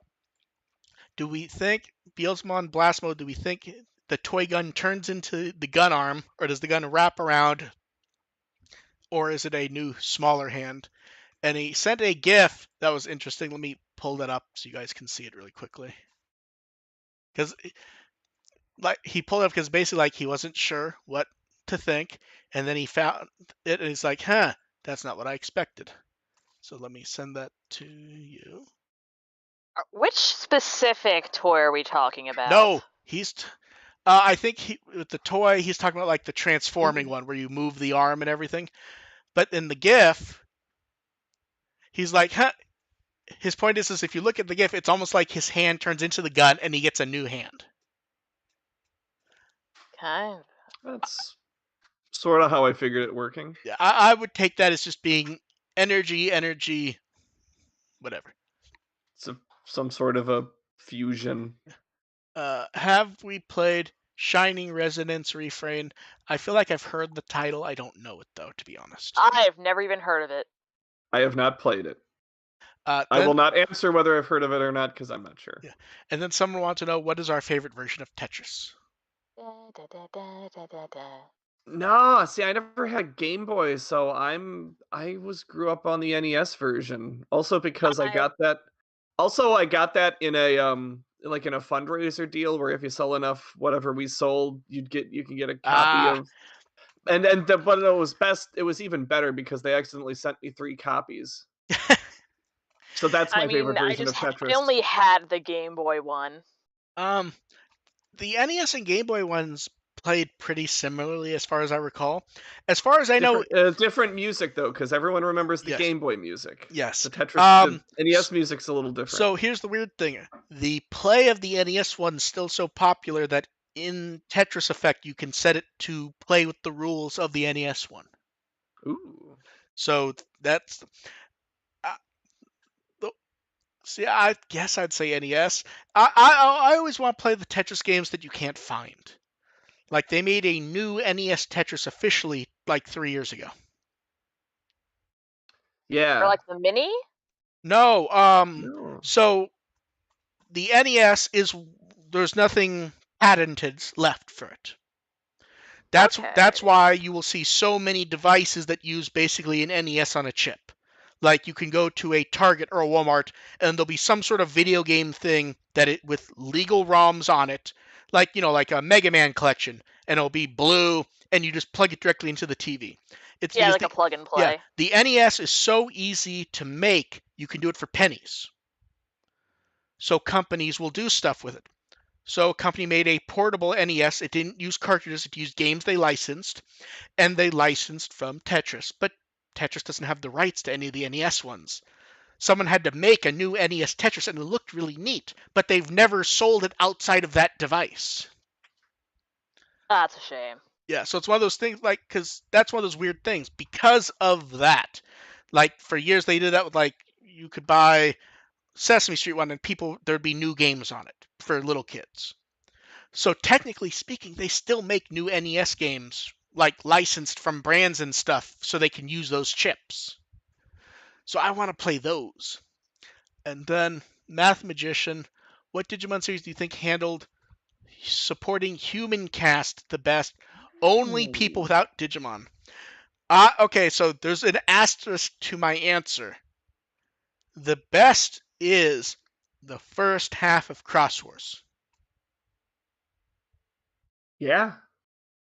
do we think Beelzemon Blast Mode, do we think the toy gun turns into the gun arm, or does the gun wrap around, or is it a new, smaller hand? And he sent a GIF that was interesting. Let me pull that up so you guys can see it really quickly. Because like he pulled it up because basically like he wasn't sure what to think, and then he found it, and he's like, "Huh, that's not what I expected." So let me send that to you. Which specific toy are we talking about? No, I think with the toy, he's talking about like the transforming one where you move the arm and everything. But in the GIF, he's like, huh. His point is if you look at the GIF, it's almost like his hand turns into the gun and he gets a new hand. Okay. That's sort of how I figured it working. Yeah, I would take that as just being energy, whatever. It's some sort of a fusion. Have we played Shining Resonance Refrain? I feel like I've heard the title. I don't know it, though, to be honest. I've never even heard of it. I have not played it. I will not answer whether I've heard of it or not because I'm not sure. Yeah. And then someone wants to know, what is our favorite version of Tetris? No, see, I never had Game Boy, so grew up on the NES version. Also because I got that. Also, I got that in a like in a fundraiser deal where if you sell enough whatever we sold, you can get a copy of. And then but it was best. It was even better because they accidentally sent me 3 copies. So that's my favorite version of Tetris. I only had the Game Boy one. The NES and Game Boy ones played pretty similarly, as far as I recall. As far as I know, different music though, because everyone remembers the yes. Game Boy music. Yes, the Tetris, the NES music's a little different. So here's the weird thing: the play of the NES one's still so popular that in Tetris Effect you can set it to play with the rules of the NES one. Ooh. So that's uh, see. I guess I'd say NES. I always want to play the Tetris games that you can't find. Like they made a new NES Tetris officially like 3 years ago. Or Yeah. like the mini? No, No. so the NES is there's nothing patented left for it. That's Okay. why you will see so many devices that use basically an NES on a chip. Like you can go to a Target or a Walmart and there'll be some sort of video game thing that it with legal ROMs on it, like like a Mega Man collection, and it'll be blue and you just plug it directly into the TV. It's Yeah, because like a plug and yeah, play. the NES is so easy to make, you can do it for pennies. So companies will do stuff with it. So a company made a portable NES. It didn't use cartridges. It used games they licensed, and they licensed from Tetris. But Tetris doesn't have the rights to any of the NES ones. Someone had to make a new NES Tetris, and it looked really neat. But they've never sold it outside of that device. That's a shame. Yeah, so it's one of those things, like, because that's one of those weird things. Because of that, like, for years they did that with, like, you could buy Sesame Street one, and there'd be new games on it for little kids. So technically speaking, they still make new NES games, like licensed from brands and stuff, so they can use those chips. So I want to play those. And then Math Magician, what Digimon series do you think handled supporting human cast the best? Only people Ooh. without Digimon. Okay, so there's an asterisk to my answer. The best is the first half of Cross Wars. Yeah.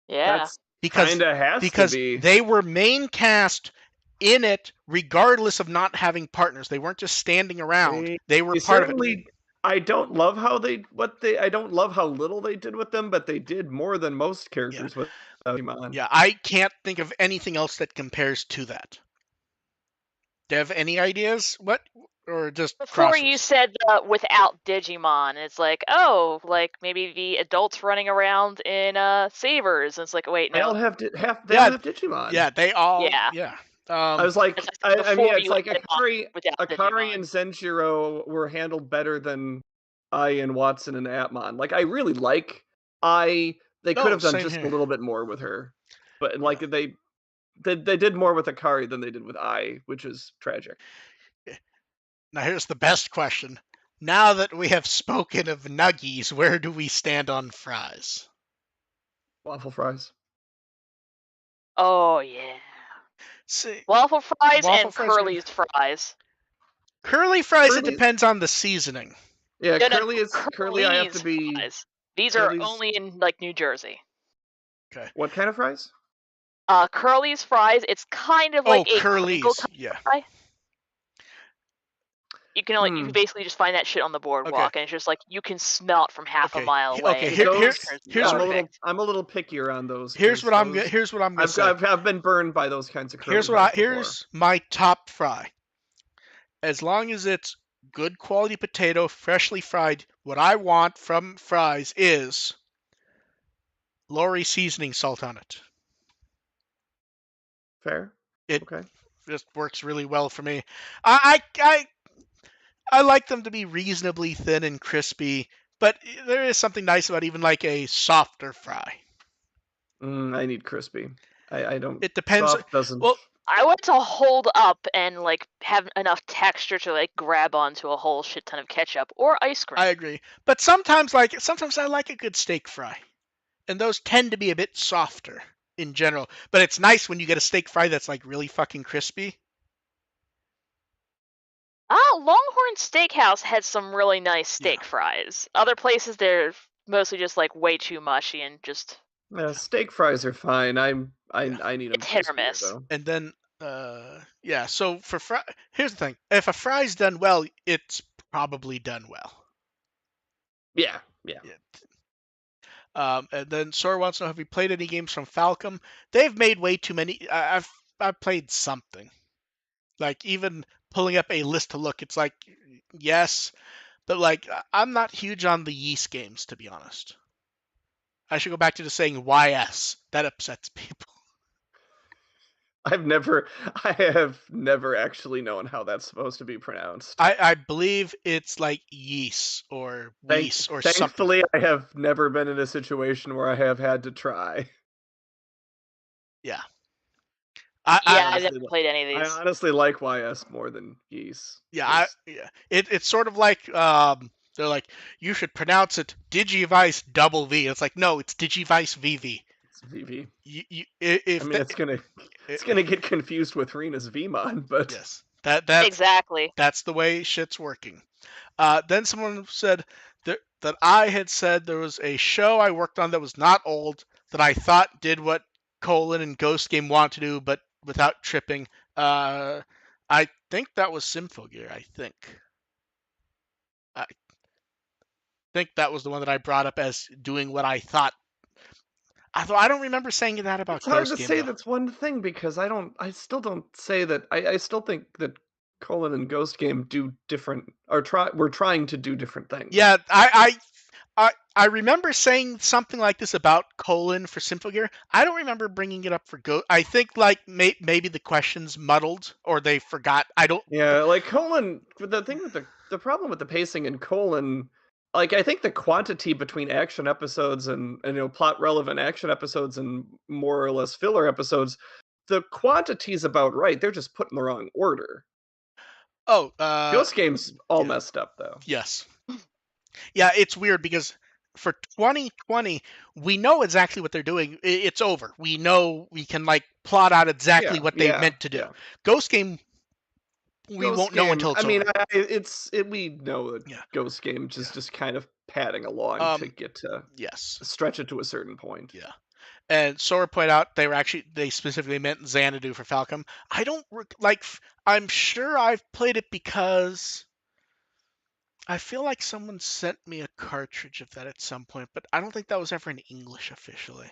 Yeah. That's because kind of has to because be. they were main cast in it regardless of not having partners. They weren't just standing around. They, They were they part of it. certainly. I don't love how I don't love how little they did with them, but they did more than most Yeah. characters with Digimon. Yeah, I can't think of anything else that compares to that. Do you have any ideas? What or just Before Cross you Wars? said without Digimon, it's like, oh, like maybe the adults running around in Sabers. And it's like, wait, They all no. have they all Yeah, have Digimon. yeah, they all Yeah. yeah. I was As like, I said, I mean, before yeah, it's you like added on without Akari and Digimon. Zenshiro were handled better than I and Watson and Atmon. Like, I really like I. They could No, have done same just a here. little bit more with her, but like Yeah. they did more with Akari than they did with I, which is tragic. Now here's the best question. Now that we have spoken of nuggies, where do we stand on fries? Waffle fries. Oh yeah. See, Waffle fries waffle and fries are good. Curly's fries. Curly fries, it Curly, depends on the seasoning. yeah, No, no, Curly. I have to Curly's be fries. These are Curly's. only in like New Jersey. Okay. What kind of fries? Curly's fries. It's kind of Oh, like a crinkle Curly's. cut Yeah. fry. You can Hmm. basically just find that shit on the Okay. boardwalk, and it's just like you can smell it from half a Okay. mile away. Okay. And See, it's like, Here. this those. is Here's what. perfect. I'm a little pickier on those Here's because what I'm. those. Here's what I'm gonna say. I've been burned by those kinds of curly fries before. Here's my top fry. As long as it's good quality potato, freshly fried, what I want from fries is Lori seasoning salt on it. Fair. It Okay. just works really well for me. I like them to be reasonably thin and crispy, but there is something nice about even like a softer fry. I need crispy. I don't. It depends. Soft doesn't. Well, I want to hold up and like have enough texture to like grab onto a whole shit ton of ketchup or ice cream. I agree. But sometimes I like a good steak fry. And those tend to be a bit softer in general. But it's nice when you get a steak fry that's like really fucking crispy. Longhorn Steakhouse had some really nice Yeah. steak fries. Other places they're mostly just like way too mushy and just Steak fries are fine. Yeah. I need them it's hit or crispier miss. though. And then yeah, so for here's the thing. If a fry's done well, it's probably done well. Yeah. And then Sora wants to know, have you played any games from Falcom? They've made way too many. I've played something. Like even pulling up a list to look, it's like yes, but like I'm not huge on the Yeast games, to be honest. I should go back to just saying YS. That upsets people. I have never actually known how that's supposed to be pronounced. I believe it's like yeast or wees or something. Thankfully, I have never been in a situation where I have had to try. Yeah. I Yeah, I I've honestly, never played any of I these. honestly like YS more than Geese. yeah. It's sort of like they're like you should pronounce it Digivice double V. It's like no, it's Digivice VV. It's VV. I If mean, that it's gonna get confused with Rena's Vmon, but yes, that's Exactly. that's the way shit's working. Then someone said that I had said there was a show I worked on that was not old that I thought did what Colon and Ghost Game want to do, but without tripping. I think that was Symphogear. I think that was the one that I brought up as doing what I thought. I don't remember saying that about it's hard Ghost to Game say though. that's one thing because I still don't say that. I still think that Colin and Ghost Game do different, we're trying to do different things. Yeah, I remember saying something like this about Colon for Symphogear. I don't remember bringing it up for Go. I think like maybe the questions muddled or they forgot. I don't. Yeah, like Colon. The thing with the problem with the pacing in Colon, like I think the quantity between action episodes and plot relevant action episodes and more or less filler episodes, the quantity's about right. They're just put in the wrong order. Oh, Ghost Game's all yeah, messed up though. yes, yeah. It's weird because for 2020 we know exactly what they're doing. It's over. We know we can like plot out exactly Yeah, what they yeah, meant to do. yeah. Ghost Game we Ghost won't know Game. until I it's mean, over. we know that Yeah, Ghost Game yeah. just kind of padding along to Um, get to yes, stretch it to a certain point. yeah. And Sora pointed out they specifically meant Xanadu for Falcom. I don't like. I'm sure I've played it because I feel like someone sent me a cartridge of that at some point, but I don't think that was ever in English officially.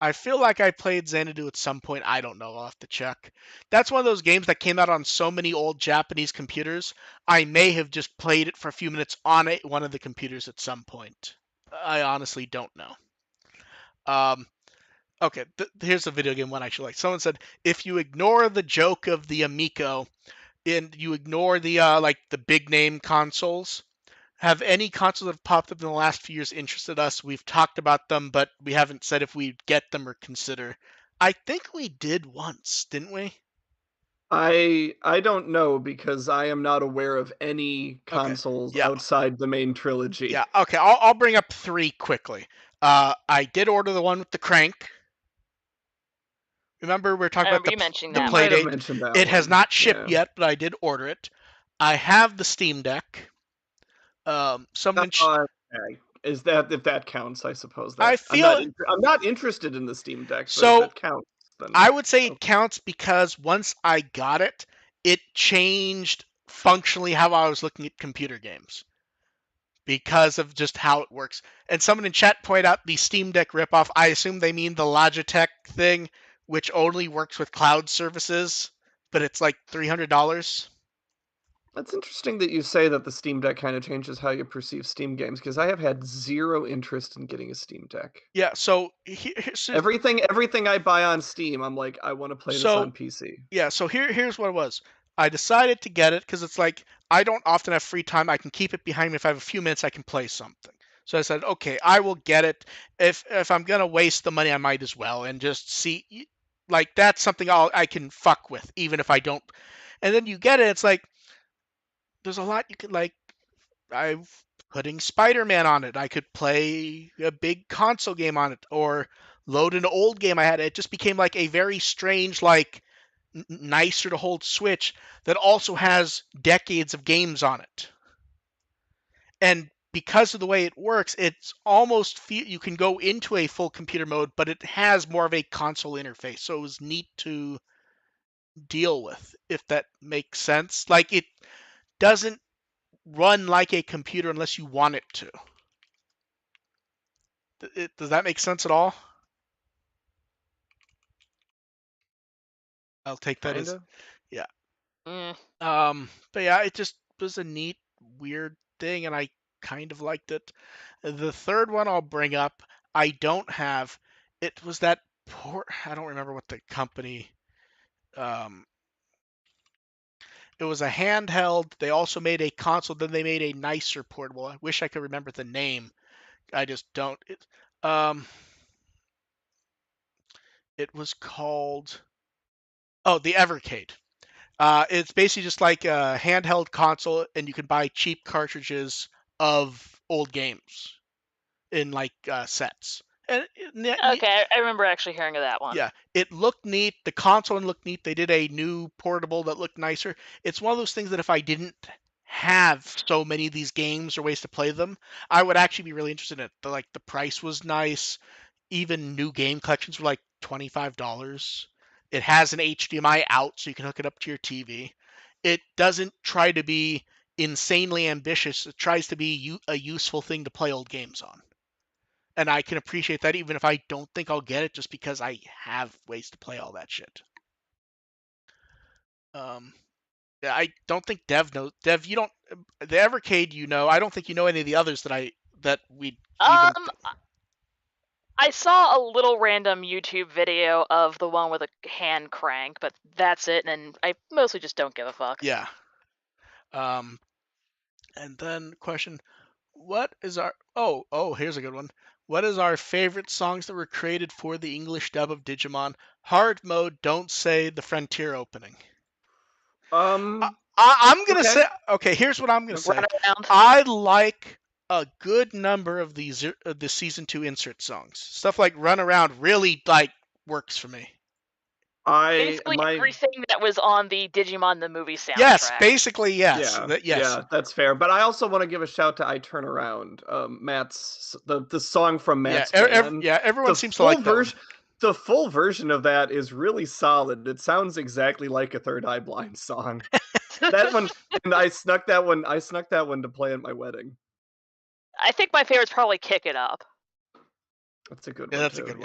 I feel like I played Xanadu at some point. I don't know. I'll have to check. That's one of those games that came out on so many old Japanese computers. I may have just played it for a few minutes on one of the computers at some point. I honestly don't know. Um, okay, here's a video game one I actually like. Someone said if you ignore the joke of the Amico and you ignore the like the big name consoles, have any consoles that have popped up in the last few years interested us? We've talked about them, but we haven't said if we'd get them or consider. I think we did once, didn't we? I don't know because I am not aware of any Okay. consoles Yeah. outside the main trilogy. Yeah. Okay. I'll bring up three quickly. I did order the one with the crank. Remember we were talking I about remember you mentioning You that might one. have Playdate? mentioned that It has one. not shipped Yeah. yet, but I did order it. I have the Steam Deck. Someone in Okay. Is that if that counts? I suppose I that feel I'm not interested in the Steam Deck, but if so. it counts, then I would say it okay. counts because once I got it, it changed functionally how I was looking at computer games because of just how it works. And someone in chat pointed out the Steam Deck ripoff. I assume they mean the Logitech thing, which only works with cloud services, but it's like $300. That's interesting that you say that the Steam Deck kind of changes how you perceive Steam games because I have had zero interest in getting a Steam Deck. Yeah, so Everything I buy on Steam, I'm like, I want to play this so on PC. yeah, so here's what it was. I decided to get it because it's like I don't often have free time. I can keep it behind me. If I have a few minutes, I can play something. So I said, okay, I will get it. If I'm gonna waste the money, I might as well and just see. Like that's something I can fuck with, even if I don't. And then you get it. It's like there's a lot you could like. I'm putting Spider-Man on it. I could play a big console game on it, or load an old game I had. It just became like a very strange like nicer to hold Switch that also has decades of games on it. And because of the way it works, it's almost you can go into a full computer mode, but it has more of a console interface. So it was neat to deal with, if that makes sense. Like it doesn't run like a computer unless you want it to. Does that make sense at all? I'll take that as Kinda. yeah. Mm. But yeah, it just was a neat, weird thing, and I kind of liked it. The third one I'll bring up, I don't have. It was that port. I don't remember what the company. It was a handheld. They also made a console. Then they made a nicer portable. I wish I could remember the name. I just don't. It was called. Oh, the Evercade. It's basically just like a handheld console, and you can buy cheap cartridges of old games in like sets. And Okay, I remember actually hearing of that one. yeah, it looked neat. The console looked neat. They did a new portable that looked nicer. It's one of those things that if I didn't have so many of these games or ways to play them, I would actually be really interested in it. The price was nice. Even new game collections were like $25. It has an HDMI out, so you can hook it up to your TV. It doesn't try to be insanely ambitious. It tries to be a useful thing to play old games on. And I can appreciate that even if I don't think I'll get it, just because I have ways to play all that shit. Yeah, I don't think Dev knows. Dev, you don't. The Evercade, you know. I don't think you know any of the others that we even. I saw a little random YouTube video of the one with a hand crank, but that's it, and I mostly just don't give a fuck. Yeah. And then question, what is our here's a good one. What is our favorite songs that were created for the English dub of Digimon? Hard mode, don't say the Frontier opening. I'm gonna say okay. Here's what I'm gonna say. I like a good number of the season 2 insert songs. Stuff like Run Around really works for me. Basically everything that was on the Digimon the movie soundtrack. Yes, basically yes. Yeah, that's fair. But I also want to give a shout to I Turn Around. Matt's the song from Matt's band. Everyone seems to like that one. The full version of that is really solid. It sounds exactly like a Third Eye Blind song. That one, and I snuck that one to play at my wedding. I think my favorite's probably Kick It Up. That's a good one. Yeah, that's a good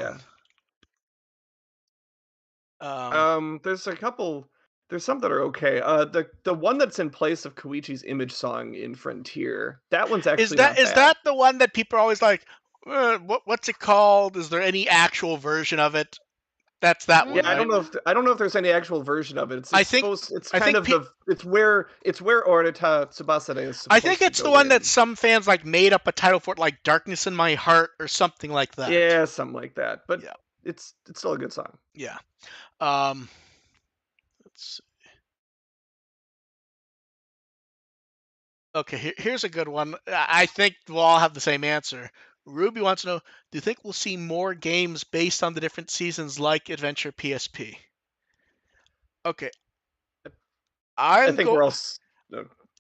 one. There's a couple. There's some that are okay. The one that's in place of Koichi's image song in Frontier. That one's actually is that the one that people are always like, what's it called? Is there any actual version of it? That's that one. Yeah, right? I don't know if there's any actual version of it. It's where Orita Tsubasa is supposed I think it's the one that some fans made up a title for it, like Darkness in My Heart or something like that. Yeah, something like that. But yeah, it's still a good song. Yeah. Let's see. Okay, here's a good one. I think we'll all have the same answer. Ruby wants to know, do you think we'll see more games based on the different seasons like Adventure PSP? Okay. I think we're all...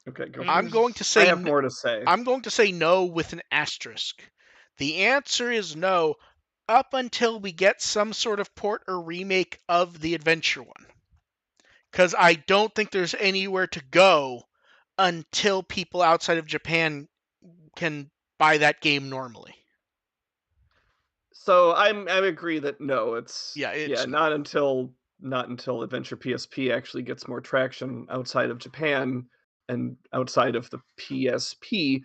Okay, go. I'm going to say... I have more to say. I'm going to say no with an asterisk. The answer is no, up until we get some sort of port or remake of the Adventure one. Because I don't think there's anywhere to go until people outside of Japan can buy that game normally. So I agree that no, it's not until Adventure PSP actually gets more traction outside of Japan and outside of the PSP.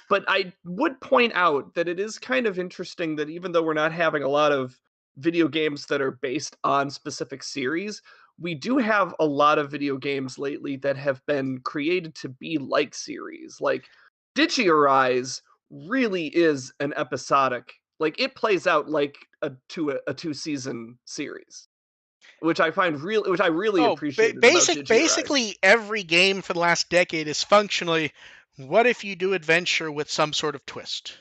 But I would point out that it is kind of interesting that even though we're not having a lot of video games that are based on specific series, we do have a lot of video games lately that have been created to be like series. Like Digivices really is an episodic, it plays out like a two-season series, which I really appreciate. Basically, every game for the last decade is functionally, what if you do adventure with some sort of twist?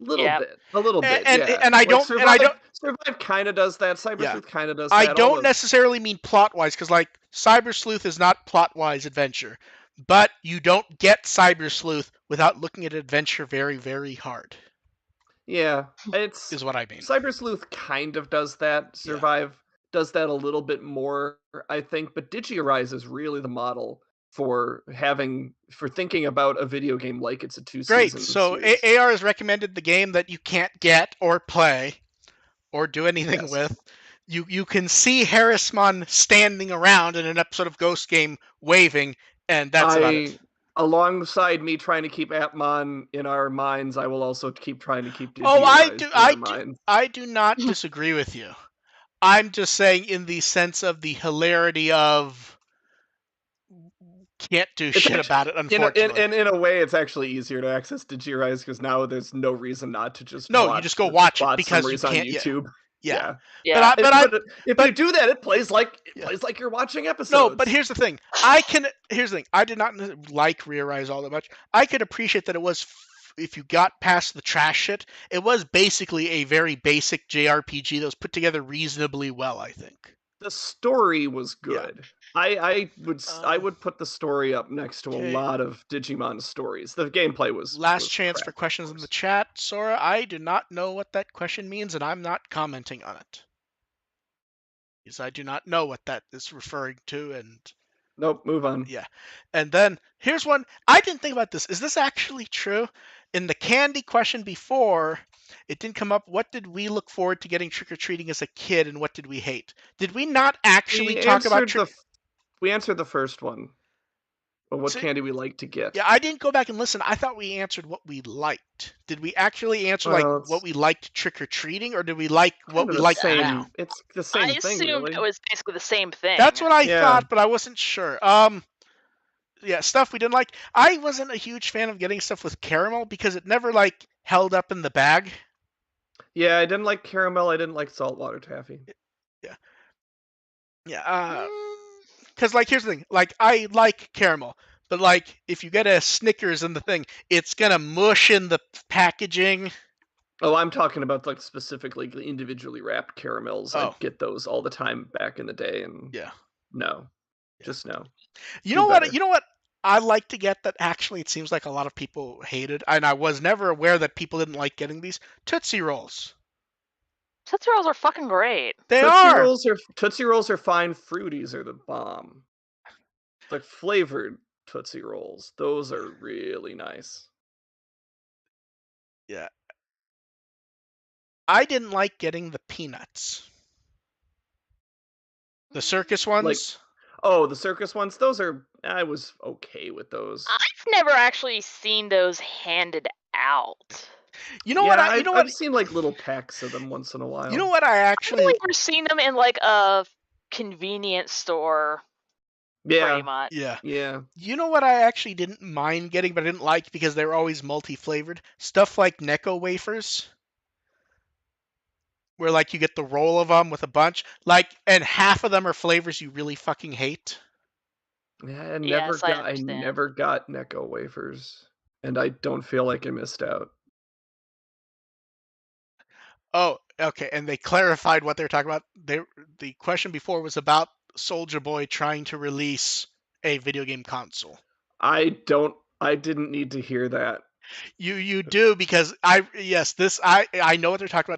A little bit. And I don't. Survive kind of does that. Cyber Sleuth kind of does that. I don't necessarily mean plot-wise, because Cyber Sleuth is not plot-wise adventure, but you don't get Cyber Sleuth without looking at adventure very, very hard. Yeah, is what I mean. Cyber Sleuth kind of does that. Survive does that a little bit more, I think. But Digivices is really the model for thinking about a video game like it's a two-season series. So AR has recommended the game that you can't get or play or do anything with. You can see Harrismon standing around in an episode of Ghost Game waving, and that's about it. Alongside me trying to keep Atmon in our minds, I will also keep trying to keep Digivices in our minds. I do not disagree with you. I'm just saying in the sense of the hilarity of can't do shit about it, unfortunately. In a way, it's actually easier to access Digivices because now there's no reason not to just No, you watch just go the watch it plot because you summaries on can't. YouTube. Yeah. Yeah. But If but- you do that, it plays like Yeah. you're watching episodes. no, but here's the thing. Here's the thing. I did not like Rear Rise all that much. I could appreciate that it was, if you got past the trash shit, it was basically a very basic JRPG that was put together reasonably well, I think. The story was Yeah. good. I would put the story up next to a Okay. lot of Digimon stories. The gameplay was Last chance crap, for of questions in the course. chat. Sora, I do not know what that question means, and I'm not commenting on it. Because I do not know what that is referring to, and Nope, move on. yeah. And then here's one. I didn't think about this. Is this actually true? In the candy question before, it didn't come up. What did we look forward to getting trick-or-treating as a kid, and what did we hate? Did we not actually talk about We answered the first one. But what See, candy we like to get? Yeah, I didn't go back and listen. I thought we answered what we liked. Did we actually answer like Well, what we liked trick-or-treating, or did we like what we the like same. now? It's the same I thing, assumed really. it was basically the same thing. That's what I Yeah. thought, but I wasn't sure. Yeah, stuff we didn't like. I wasn't a huge fan of getting stuff with caramel because it never like held up in the bag. Yeah, I didn't like caramel. I didn't like saltwater taffy. Yeah, because like here's the thing. Like I like caramel, but like if you get a Snickers in the thing, it's gonna mush in the packaging. Oh, I'm talking about like specifically the individually wrapped caramels. Oh. I'd get those all the time back in the day, and Yeah. no, Yeah. just no. You Do know what? better. You know what? I like to get that. Actually, it seems like a lot of people hated, and I was never aware that people didn't like getting these Tootsie Rolls. Tootsie Rolls are fucking great. Tootsie Rolls are fine. Fruities are the bomb. Like flavored Tootsie Rolls, those are really nice. Yeah. I didn't like getting the peanuts. The circus ones. Oh, the circus ones. I was okay with those. I've never actually seen those handed out. You know what? I've seen like little packs of them once in a while. You know what? I actually. I've never seen them in like a convenience store. Yeah. Pretty much. Yeah. Yeah. You know what? I actually didn't mind getting, but I didn't like because they were always multi-flavored. Stuff like Necco wafers, where like you get the roll of them with a bunch, like, and half of them are flavors you really fucking hate. Yeah, I Yes, never got Necco wafers, and I don't feel like I missed out. Oh, okay. And they clarified what they're talking about. The question before was about Soldier Boy trying to release a video game console. I didn't need to hear that. You do, because I know what they're talking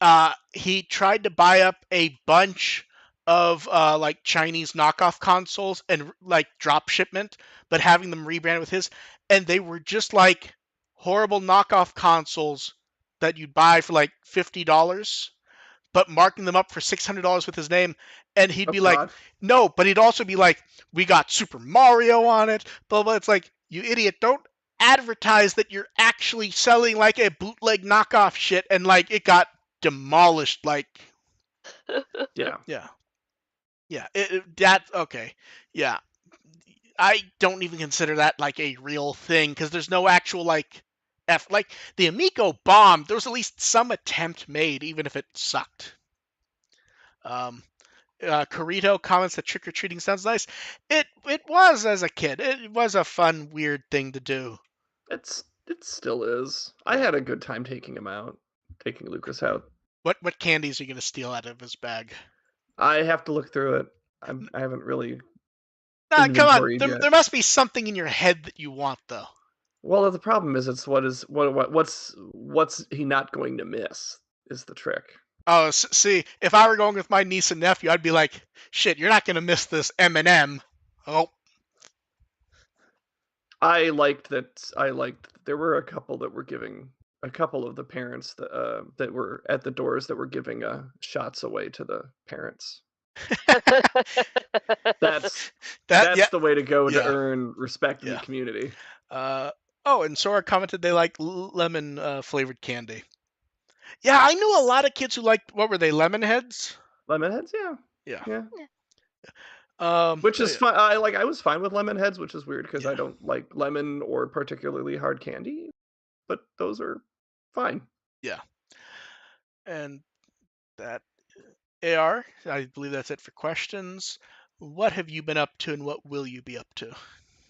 about. He tried to buy up a bunch of like Chinese knockoff consoles and like drop shipment, but having them rebranded with his, and they were just like horrible knockoff consoles that you'd buy for like $50, but marking them up for $600 with his name, and he'd be like, God. no, but he'd also be like, we got Super Mario on it, blah blah. It's like, you idiot, don't advertise that you're actually selling like a bootleg knockoff shit, and like it got demolished. Like, Yeah. That's okay. Yeah, I don't even consider that like a real thing because there's no actual like like the Amico bomb. There was at least some attempt made, even if it sucked. Carito comments that trick or treating sounds nice. It was as a kid. It was a fun, weird thing to do. It still is. I had a good time taking Lucas out. What candies are you gonna steal out of his bag? I have to look through it. I haven't really. Nah, come on. inventoried yet. There must be something in your head that you want, though. Well, the problem is what's he not going to miss is the trick. Oh, see, if I were going with my niece and nephew, I'd be like, shit, you're not gonna miss this M&M. Oh. I liked there were a couple that were giving a couple of the parents that were at the doors that were giving shots away to the parents. That's the way to go to earn respect in the community. Oh, and Sora commented they like lemon flavored candy. Yeah, I knew a lot of kids who liked, what were they, lemon heads? Lemonheads, Yeah. yeah. Which so is yeah. fun. I was fine with Lemonheads, which is weird because Yeah. I don't like lemon or particularly hard candy, but those are fine. Yeah. And that AR, I believe that's it for questions. What have you been up to and what will you be up to?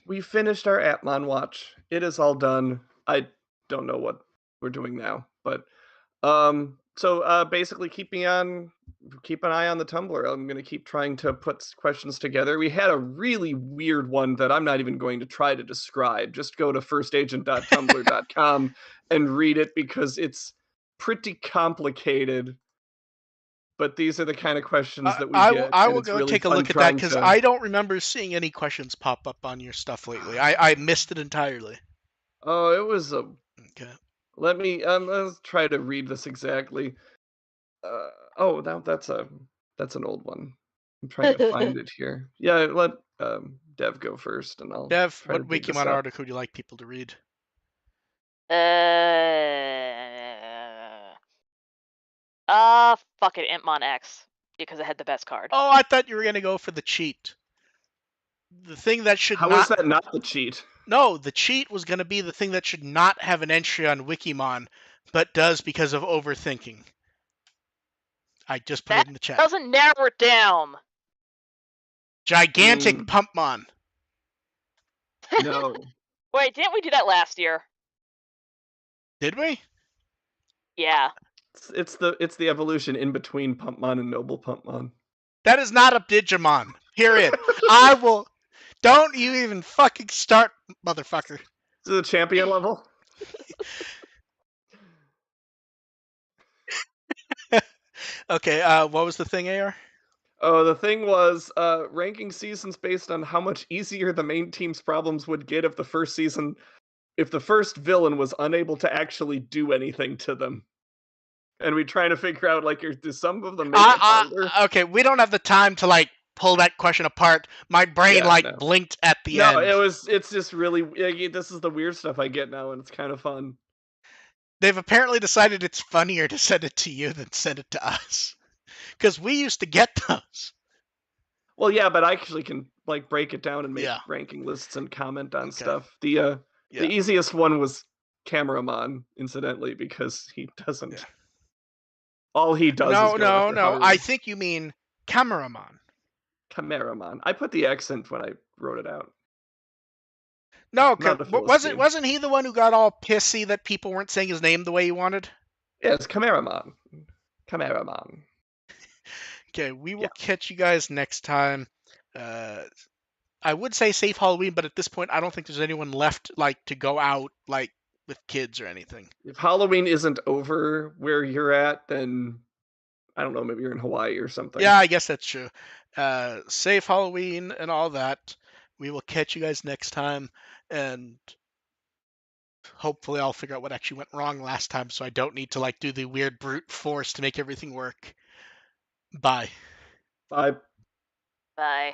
We finished our Atmon watch. It is all done. I don't know what we're doing now, but basically keep an eye on the Tumblr. I'm gonna keep trying to put questions together. We had a really weird one that I'm not even going to try to describe. Just go to firstagent.tumblr.com and read it because it's pretty complicated. But these are the kind of questions that we get, I and will it's go really take a fun look at that trying because to. I don't remember seeing any questions pop up on your stuff lately. I missed it entirely. Oh, it was a. Okay. Let's try to read this exactly. That's an old one. I'm trying to find it here. Yeah, let Dev go first, and I'll Dev, try to what dig this Wikimon up. article would you like people to read? Fuck it, Impmon X, because it had the best card. Oh, I thought you were gonna go for the cheat. The thing that should How is not. that not the cheat? No, the cheat was gonna be the thing that should not have an entry on Wikimon, but does because of overthinking. I just put That it in the chat. doesn't narrow it down. Gigantic Pumpmon. No, Wait, didn't we do that last year? Did we? Yeah. it's the evolution in between Pumpmon and Noble Pumpmon. That is not a Digimon. Period. I will. Don't you even fucking start, motherfucker. This is a champion level. Okay. What was the thing, AR? Oh, the thing was ranking seasons based on how much easier the main team's problems would get if the first villain was unable to actually do anything to them. And we trying to figure out like, do some of them make it harder? Okay, we don't have the time to like pull that question apart. My brain No. blinked at the No, end. it's just really this is the weird stuff I get now, and it's kind of fun. They've apparently decided it's funnier to send it to you than send it to us, because we used to get those. Well, yeah, but I actually can like break it down and make Yeah. ranking lists and comment on Okay. stuff. The easiest one was Cameramon, incidentally, because he doesn't. Yeah. All he does is go after No. Haru. I think you mean Cameramon. Cameramon. I put the accent when I wrote it out. No, Not a Philistine. wasn't he the one who got all pissy that people weren't saying his name the way he wanted? Yeah, it's Cameramon. Cameramon. Okay, we will catch you guys next time. I would say safe Halloween, but at this point, I don't think there's anyone left like to go out like with kids or anything. If Halloween isn't over where you're at, then I don't know, maybe you're in Hawaii or something. Yeah, I guess that's true. Safe Halloween and all that. We will catch you guys next time, and hopefully I'll figure out what actually went wrong last time, so I don't need to like do the weird brute force to make everything work. Bye. Bye. Bye.